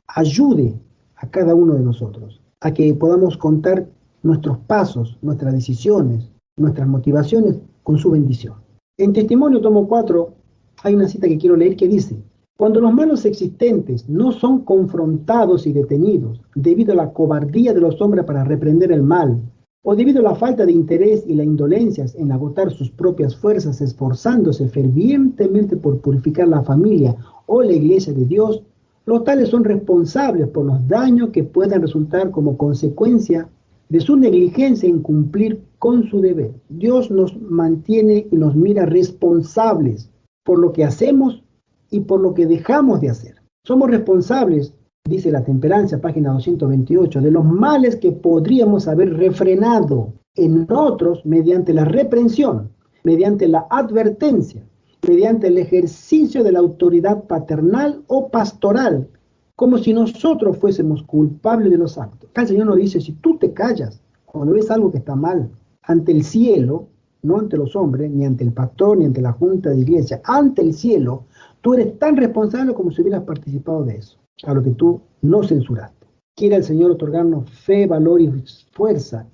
ayude a cada uno de nosotros, a que podamos contar nuestros pasos, nuestras decisiones, nuestras motivaciones con su bendición. En Testimonio, tomo 4, hay una cita que quiero leer que dice: cuando los malos existentes no son confrontados y detenidos debido a la cobardía de los hombres para reprender el mal, o debido a la falta de interés y la indolencia en agotar sus propias fuerzas esforzándose fervientemente por purificar la familia o la iglesia de Dios, los tales son responsables por los daños que puedan resultar como consecuencia de su negligencia en cumplir con su deber. Dios nos mantiene y nos mira responsables por lo que hacemos y por lo que dejamos de hacer. Somos responsables, dice la Temperancia, página 228, de los males que podríamos haber refrenado en otros mediante la reprensión, mediante la advertencia, mediante el ejercicio de la autoridad paternal o pastoral, como si nosotros fuésemos culpables de los actos. Acá el Señor nos dice: si tú te callas cuando ves algo que está mal ante el cielo, no ante los hombres, ni ante el pastor, ni ante la junta de iglesia, ante el cielo, tú eres tan responsable como si hubieras participado de eso, a lo que tú no censuraste. Quiere el Señor otorgarnos fe, valor y fuerza,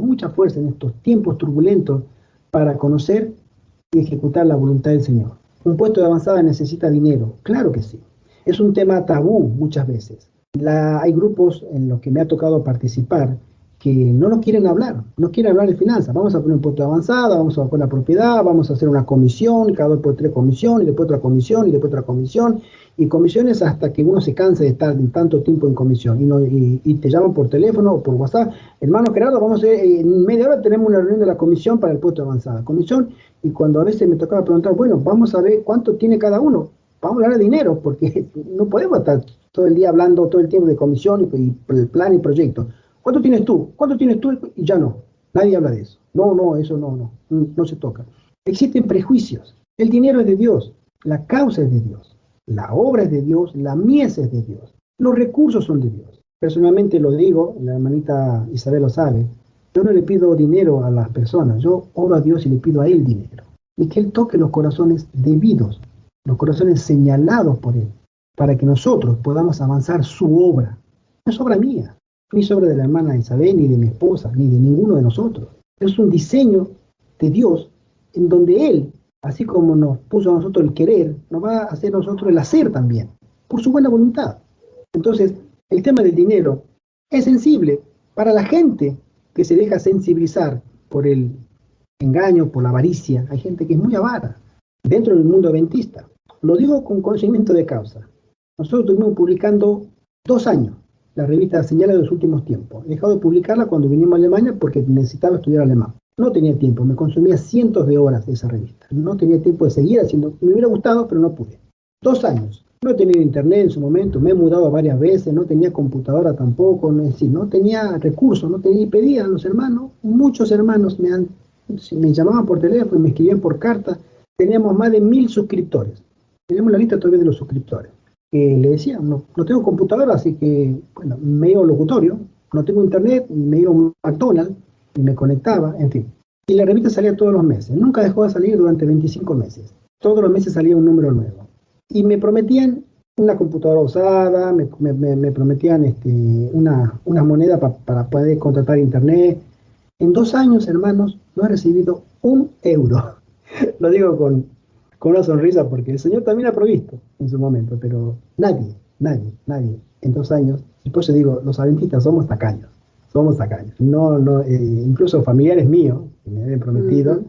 mucha fuerza en estos tiempos turbulentos para conocer y ejecutar la voluntad del Señor. Un puesto de avanzada necesita dinero, claro que sí. Es un tema tabú muchas veces. Hay grupos en los que me ha tocado participar que no nos quieren hablar, no quieren hablar de finanzas. Vamos a poner un puesto de avanzada, vamos a bajar la propiedad, vamos a hacer una comisión, cada 2 por 3 comisión, y después otra comisión, y después otra comisión, y comisiones hasta que uno se cansa de estar tanto tiempo en comisión, y te llaman por teléfono o por WhatsApp: hermano Gerardo, vamos a en media hora tenemos una reunión de la comisión para el puesto de avanzada, comisión, y cuando a veces me tocaba preguntar: bueno, vamos a ver cuánto tiene cada uno, vamos a hablar de dinero, porque no podemos estar todo el día hablando todo el tiempo de comisión y plan y proyecto. ¿Cuánto tienes tú? ¿Cuánto tienes tú? Y ya no. Nadie habla de eso. No, eso no se toca. Existen prejuicios. El dinero es de Dios. La causa es de Dios. La obra es de Dios. La mies es de Dios. Los recursos son de Dios. Personalmente lo digo, la hermanita Isabel lo sabe. Yo no le pido dinero a las personas. Yo oro a Dios y le pido a Él dinero. Y que Él toque los corazones debidos, los corazones señalados por Él, para que nosotros podamos avanzar su obra. No es obra mía, ni es obra de la hermana Isabel, ni de mi esposa, ni de ninguno de nosotros. Es un diseño de Dios en donde Él, así como nos puso a nosotros el querer, nos va a hacer a nosotros el hacer también, por su buena voluntad. Entonces, el tema del dinero es sensible para la gente que se deja sensibilizar por el engaño, por la avaricia. Hay gente que es muy avara dentro del mundo adventista. Lo digo con conocimiento de causa. Nosotros estuvimos publicando 2 años la revista Señales de los Últimos Tiempos. He dejado de publicarla cuando vinimos a Alemania porque necesitaba estudiar alemán. No tenía tiempo, me consumía cientos de horas de esa revista. No tenía tiempo de seguir haciendo, me hubiera gustado, pero no pude. 2 años. No he tenido internet en su momento, me he mudado varias veces, no tenía computadora tampoco, es decir, no tenía recursos, no tenía, y pedía a los hermanos, muchos hermanos me llamaban por teléfono, me escribían por carta, teníamos más de 1000 suscriptores, tenemos la lista todavía de los suscriptores, que le decía, no tengo computadora, así que, bueno, me iba a un locutorio, no tengo internet, me iba a un McDonald's y me conectaba, en fin. Y la revista salía todos los meses, nunca dejó de salir durante 25 meses, todos los meses salía un número nuevo. Y me prometían una computadora usada, me prometían una moneda para poder contratar internet. En 2 años, hermanos, no he recibido un euro. Lo digo con una sonrisa porque el Señor también ha provisto en su momento, pero nadie en 2 años. Y por eso digo, los adventistas somos tacaños. No, incluso familiares míos que me habían prometido,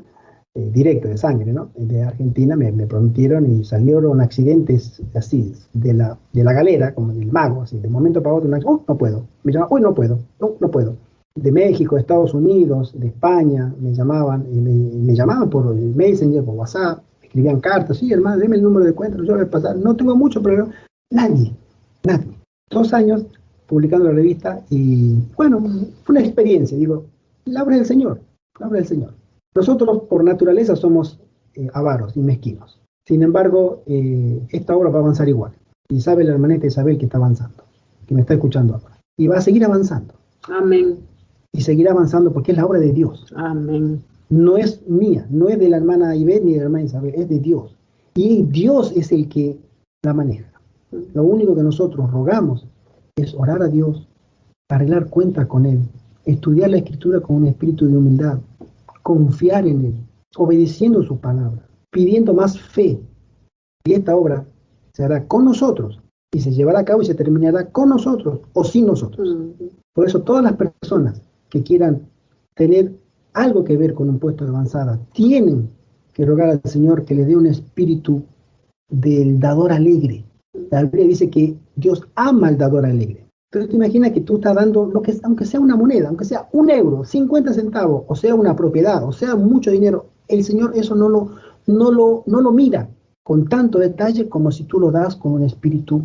directo de sangre, ¿no? De Argentina me prometieron y salieron accidentes así, de la galera, como del mago, así, de momento para otro, no puedo, me llaman, no puedo, no puedo. De México, de Estados Unidos, de España, me llamaban, y me llamaban por el Messenger, por WhatsApp, me escribían cartas, sí, hermano, deme el número de cuenta, yo voy a pasar, no tengo mucho, pero nadie. 2 años publicando la revista y, bueno, fue una experiencia, digo, la obra del Señor, la obra del Señor. Nosotros por naturaleza somos avaros y mezquinos. Sin embargo, esta obra va a avanzar igual. Y sabe la hermanita Isabel que está avanzando, que me está escuchando ahora. Y va a seguir avanzando. Amén. Y seguirá avanzando porque es la obra de Dios. Amén. No es mía, no es de la hermana Ivette ni de la hermana Isabel, es de Dios. Y Dios es el que la maneja. Lo único que nosotros rogamos es orar a Dios, arreglar cuentas con Él, estudiar la Escritura con un espíritu de humildad, confiar en Él, obedeciendo su palabra, pidiendo más fe. Y esta obra se hará con nosotros y se llevará a cabo y se terminará con nosotros o sin nosotros. Por eso todas las personas que quieran tener algo que ver con un puesto de avanzada tienen que rogar al Señor que les dé un espíritu del dador alegre. La Biblia dice que Dios ama al dador alegre. Pero te imaginas que tú estás dando, lo que, aunque sea una moneda, aunque sea un euro, 50 centavos, o sea una propiedad, o sea mucho dinero, el Señor eso no lo mira con tanto detalle como si tú lo das con un espíritu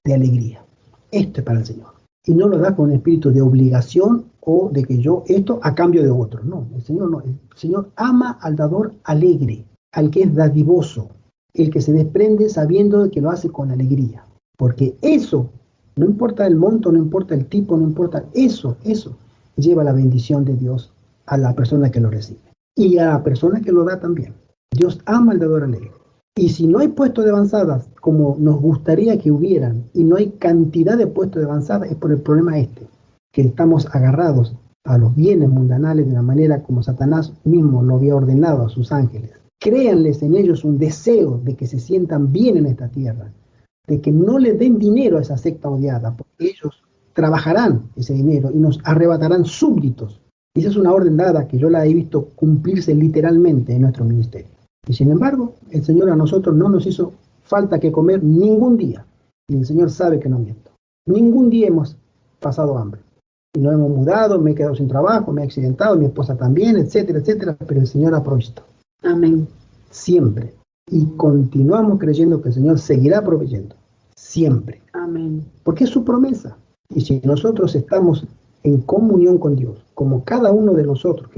de alegría. Esto es para el Señor. Y no lo das con un espíritu de obligación o de que yo esto a cambio de otro. No, el Señor no. El Señor ama al dador alegre, al que es dadivoso, el que se desprende sabiendo que lo hace con alegría. Porque eso, no importa el monto, no importa el tipo, no importa, eso lleva la bendición de Dios a la persona que lo recibe. Y a la persona que lo da también. Dios ama al dador alegre. Y si no hay puestos de avanzadas como nos gustaría que hubieran, y no hay cantidad de puestos de avanzadas, es por el problema que estamos agarrados a los bienes mundanales de la manera como Satanás mismo lo había ordenado a sus ángeles. Créanles en ellos un deseo de que se sientan bien en esta tierra, de que no les den dinero a esa secta odiada, porque ellos trabajarán ese dinero y nos arrebatarán súbditos. Y esa es una orden dada que yo la he visto cumplirse literalmente en nuestro ministerio. Y sin embargo, el Señor a nosotros no nos hizo falta que comer ningún día. Y el Señor sabe que no miento. Ningún día hemos pasado hambre. Y nos hemos mudado, me he quedado sin trabajo, me he accidentado, mi esposa también, etcétera, etcétera. Pero el Señor ha provisto. Amén. Siempre. Y continuamos creyendo que el Señor seguirá proveyendo. Siempre. Amén. Porque es su promesa. Y si nosotros estamos en comunión con Dios, como cada uno de nosotros,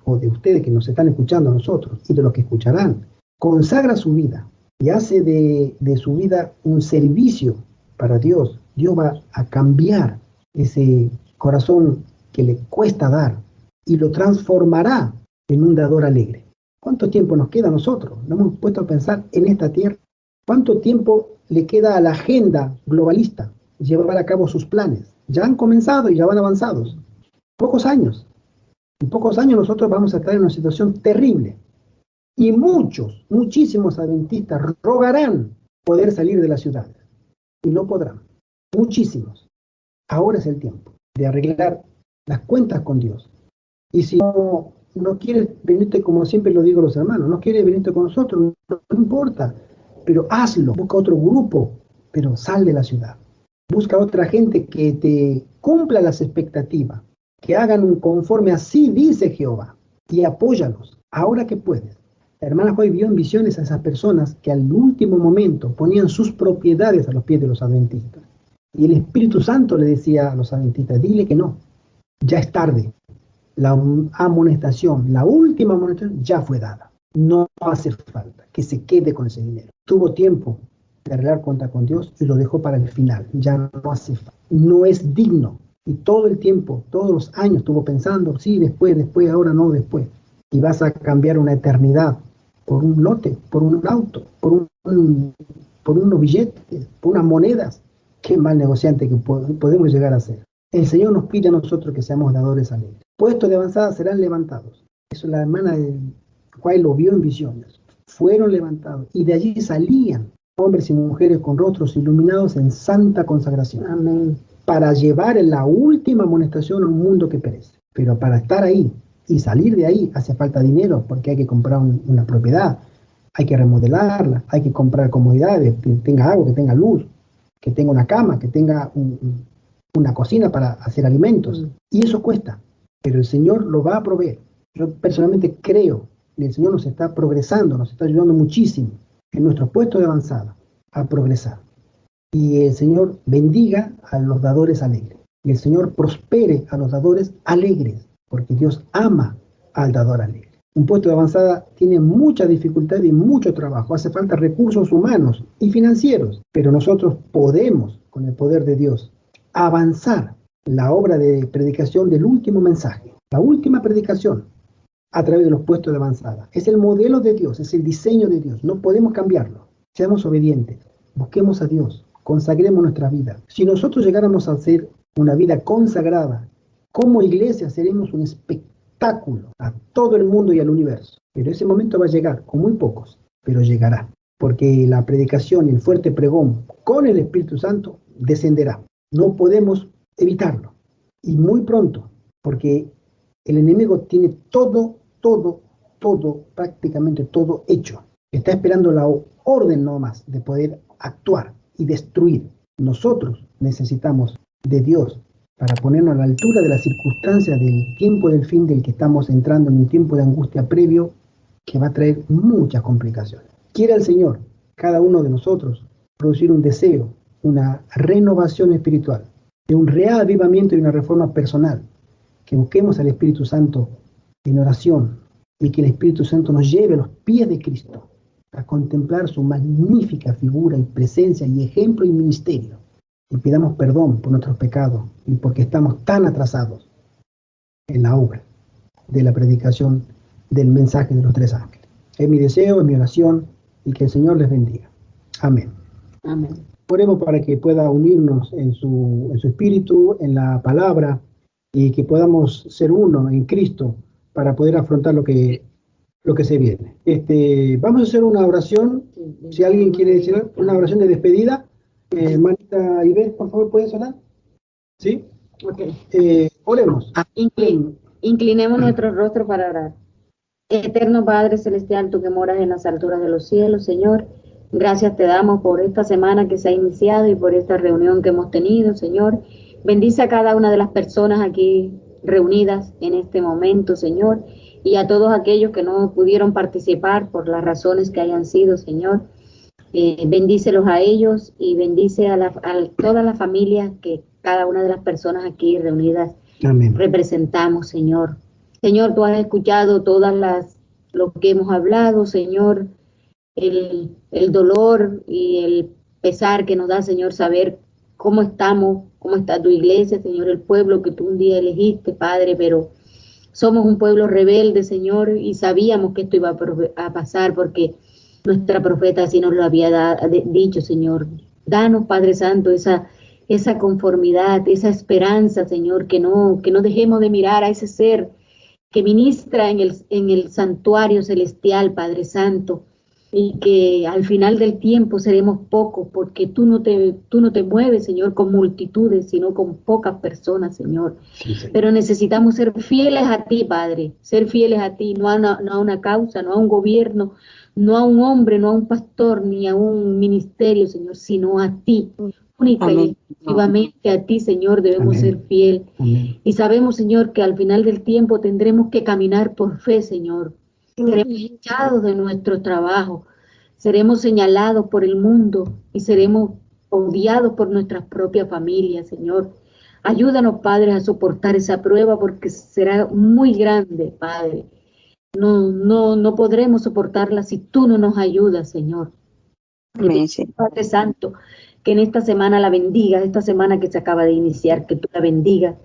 o de ustedes que nos están escuchando a nosotros, y de los que escucharán, consagra su vida y hace de su vida un servicio para Dios, Dios va a cambiar ese corazón que le cuesta dar y lo transformará en un dador alegre. ¿Cuánto tiempo nos queda a nosotros? Nos hemos puesto a pensar en esta tierra. ¿Cuánto tiempo le queda a la agenda globalista llevar a cabo sus planes? Ya han comenzado y ya van avanzados. Pocos años. En pocos años nosotros vamos a estar en una situación terrible. Y muchísimos adventistas rogarán poder salir de las ciudades. Y no podrán. Muchísimos. Ahora es el tiempo de arreglar las cuentas con Dios. Y si no quieres venirte, como siempre lo digo a los hermanos, no quieres venirte con nosotros, no importa. Pero hazlo. Busca otro grupo, pero sal de la ciudad. Busca otra gente que te cumpla las expectativas, que hagan un conforme así dice Jehová. y apóyalos, ahora que puedes. La hermana Joy vio en visiones a esas personas que al último momento ponían sus propiedades a los pies de los adventistas. Y el Espíritu Santo le decía a los adventistas, dile que no, ya es tarde. La amonestación, la última amonestación ya fue dada. No hace falta que se quede con ese dinero. Tuvo tiempo de arreglar cuenta con Dios y lo dejó para el final. Ya no hace falta. No es digno. Y todo el tiempo, todos los años estuvo pensando, sí, después, ahora no, después. Y vas a cambiar una eternidad por un lote, por un auto, por unos billetes, por unas monedas. Qué mal negociante que podemos llegar a ser. El Señor nos pide a nosotros que seamos dadores alegres. Puestos de avanzada serán levantados. Eso la hermana de Juan lo vio en visiones. Fueron levantados y de allí salían hombres y mujeres con rostros iluminados en santa consagración. Amén. Para llevar en la última amonestación a un mundo que perece. Pero para estar ahí y salir de ahí hace falta dinero porque hay que comprar una propiedad, hay que remodelarla, hay que comprar comodidades, que tenga agua, que tenga luz, que tenga una cama, que tenga una cocina para hacer alimentos. Y eso cuesta, pero el Señor lo va a proveer. Yo personalmente creo que el Señor nos está progresando, nos está ayudando muchísimo en nuestro puesto de avanzada a progresar. Y el Señor bendiga a los dadores alegres. Y el Señor prospere a los dadores alegres, porque Dios ama al dador alegre. Un puesto de avanzada tiene mucha dificultad y mucho trabajo. Hace falta recursos humanos y financieros, pero nosotros podemos, con el poder de Dios, avanzar la obra de predicación del último mensaje, la última predicación a través de los puestos de avanzada. Es el modelo de Dios, es el diseño de Dios. No podemos cambiarlo. Seamos obedientes, busquemos a Dios, consagremos nuestra vida. Si nosotros llegáramos a hacer una vida consagrada, como iglesia seremos un espectáculo a todo el mundo y al universo. Pero ese momento va a llegar, con muy pocos, pero llegará. Porque la predicación y el fuerte pregón con el Espíritu Santo descenderá. No podemos evitarlo. Y muy pronto, porque el enemigo tiene todo, prácticamente todo hecho. Está esperando la orden nomás de poder actuar y destruir. Nosotros necesitamos de Dios para ponernos a la altura de las circunstancias del tiempo del fin del que estamos entrando en un tiempo de angustia previo que va a traer muchas complicaciones. Quiera el Señor, cada uno de nosotros, producir un deseo, una renovación espiritual, de un reavivamiento y una reforma personal, que busquemos al Espíritu Santo en oración y que el Espíritu Santo nos lleve a los pies de Cristo a contemplar su magnífica figura y presencia y ejemplo y ministerio. Y pidamos perdón por nuestros pecados y porque estamos tan atrasados en la obra de la predicación del mensaje de los tres ángeles. Es mi deseo, es mi oración y que el Señor les bendiga. Amén. Amén. Oremos para que pueda unirnos en su espíritu, en la palabra y que podamos ser uno en Cristo para poder afrontar lo que se viene. Vamos a hacer una oración, si alguien quiere decir una oración de despedida. Manita Ivette, por favor, ¿puedes orar? ¿Sí? Ok. Oremos. Inclinemos nuestro rostro para orar. Eterno Padre Celestial, tú que moras en las alturas de los cielos, Señor, gracias te damos por esta semana que se ha iniciado y por esta reunión que hemos tenido, Señor. Bendice a cada una de las personas aquí reunidas en este momento, Señor, y a todos aquellos que no pudieron participar por las razones que hayan sido, Señor. Bendícelos a ellos y bendice a toda la familia que cada una de las personas aquí reunidas Amén. Representamos, Señor. Señor, tú has escuchado lo que hemos hablado, Señor, el dolor y el pesar que nos da, Señor, saber cómo estamos, cómo está tu iglesia, Señor, el pueblo que tú un día elegiste, Padre, pero somos un pueblo rebelde, Señor, y sabíamos que esto iba a pasar porque nuestra profeta así nos lo había dicho, Señor. Danos, Padre Santo, esa conformidad, esa esperanza, Señor, que no dejemos de mirar a ese ser que ministra en el santuario celestial, Padre Santo, y que al final del tiempo seremos pocos, porque tú no te mueves, Señor, con multitudes, sino con pocas personas, Señor. Sí, Señor. Pero necesitamos ser fieles a ti, Padre, ser fieles a ti, no a una causa, no a un gobierno, no a un hombre, no a un pastor, ni a un ministerio, Señor, sino a ti. Única y exclusivamente a ti, Señor, debemos ser fiel. Y sabemos, Señor, que al final del tiempo tendremos que caminar por fe, Señor. Seremos echados de nuestro trabajo, seremos señalados por el mundo y seremos odiados por nuestras propias familias, Señor. Ayúdanos, Padre, a soportar esa prueba porque será muy grande, Padre. No podremos soportarla si tú no nos ayudas, Señor. Amén, sí. Padre Santo, que en esta semana la bendiga, esta semana que se acaba de iniciar, que tú la bendigas,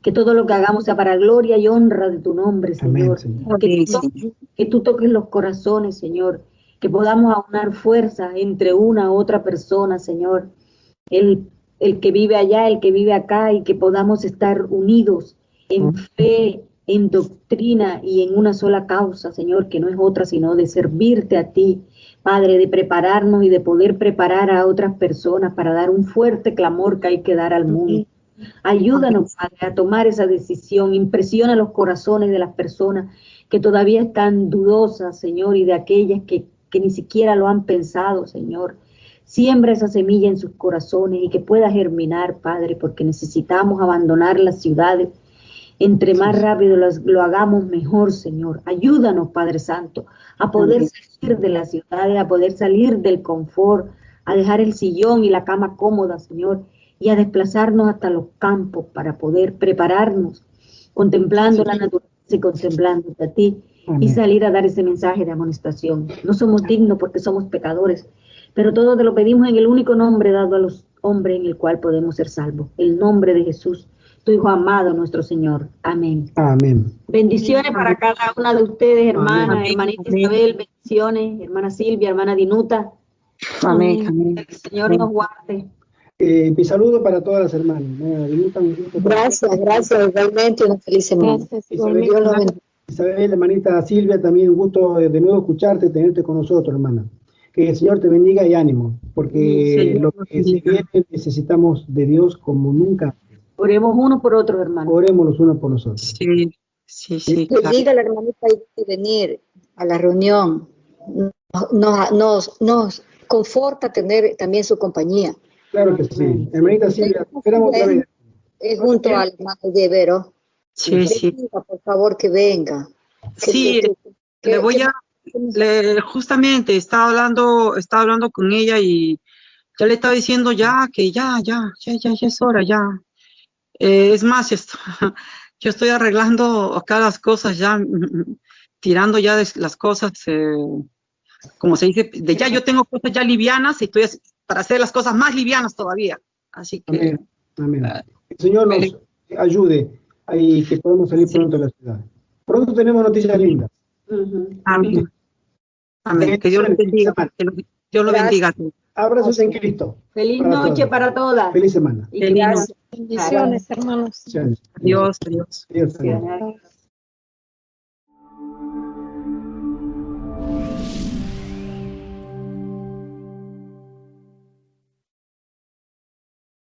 que todo lo que hagamos sea para gloria y honra de tu nombre, Señor. Amén, Señor. Que tú toques los corazones, Señor, que podamos aunar fuerza entre una u otra persona, Señor, el que vive allá, el que vive acá, y que podamos estar unidos en fe, en doctrina y en una sola causa, Señor, que no es otra sino de servirte a ti, Padre, de prepararnos y de poder preparar a otras personas para dar un fuerte clamor que hay que dar al mundo. Ayúdanos, Padre, a tomar esa decisión. Impresiona los corazones de las personas que todavía están dudosas, Señor, y de aquellas que ni siquiera lo han pensado, Señor. Siembra esa semilla en sus corazones y que pueda germinar, Padre, porque necesitamos abandonar las ciudades. Entre más rápido lo hagamos, mejor, Señor. Ayúdanos, Padre Santo, a poder salir de las ciudades, a poder salir del confort, a dejar el sillón y la cama cómoda, Señor, y a desplazarnos hasta los campos para poder prepararnos, contemplando la naturaleza y contemplándote a ti, y salir a dar ese mensaje de amonestación. No somos dignos porque somos pecadores, pero todo te lo pedimos en el único nombre dado a los hombres en el cual podemos ser salvos, el nombre de Jesús, tu Hijo amado, nuestro Señor. Amén. Amén. Bendiciones para cada una de ustedes, hermana, Amén. hermanita Amén. Isabel, bendiciones, hermana Silvia, hermana Dinuta. Amén. Amén. El Señor nos guarde. Mi saludo para todas las hermanas. Gracias, igualmente, una feliz semana. Isabel, Dios los bendiga. Isabel, hermanita Silvia, también un gusto de nuevo escucharte, tenerte con nosotros, hermana. Que el Señor te bendiga y ánimo, porque lo que se viene necesitamos de Dios como nunca. Oremos uno por otro, hermano. Oremos los unos por los otros. Sí, claro. Diga a la hermanita de venir a la reunión. Nos conforta tener también su compañía. Claro que sí. Hermanita Silvia, esperamos otra vez. Junto al hermano de Vero. Sí. Diga, por favor, que venga. Sí, le voy a... justamente estaba hablando con ella y ya le estaba diciendo que ya es hora, ya. Es más, yo estoy arreglando acá las cosas ya, tirando ya las cosas, como se dice, yo tengo cosas ya livianas y estoy para hacer las cosas más livianas todavía. Así que... Amén. El Señor nos ayude y que podamos salir pronto de la ciudad. Pronto tenemos noticias lindas. Amén. Amén. Que Dios lo bendiga. Que Dios lo bendiga. Abrazos en Cristo. Feliz noche para todas. Feliz semana. Y gracias. Bendiciones, hermanos. Adiós. Adiós.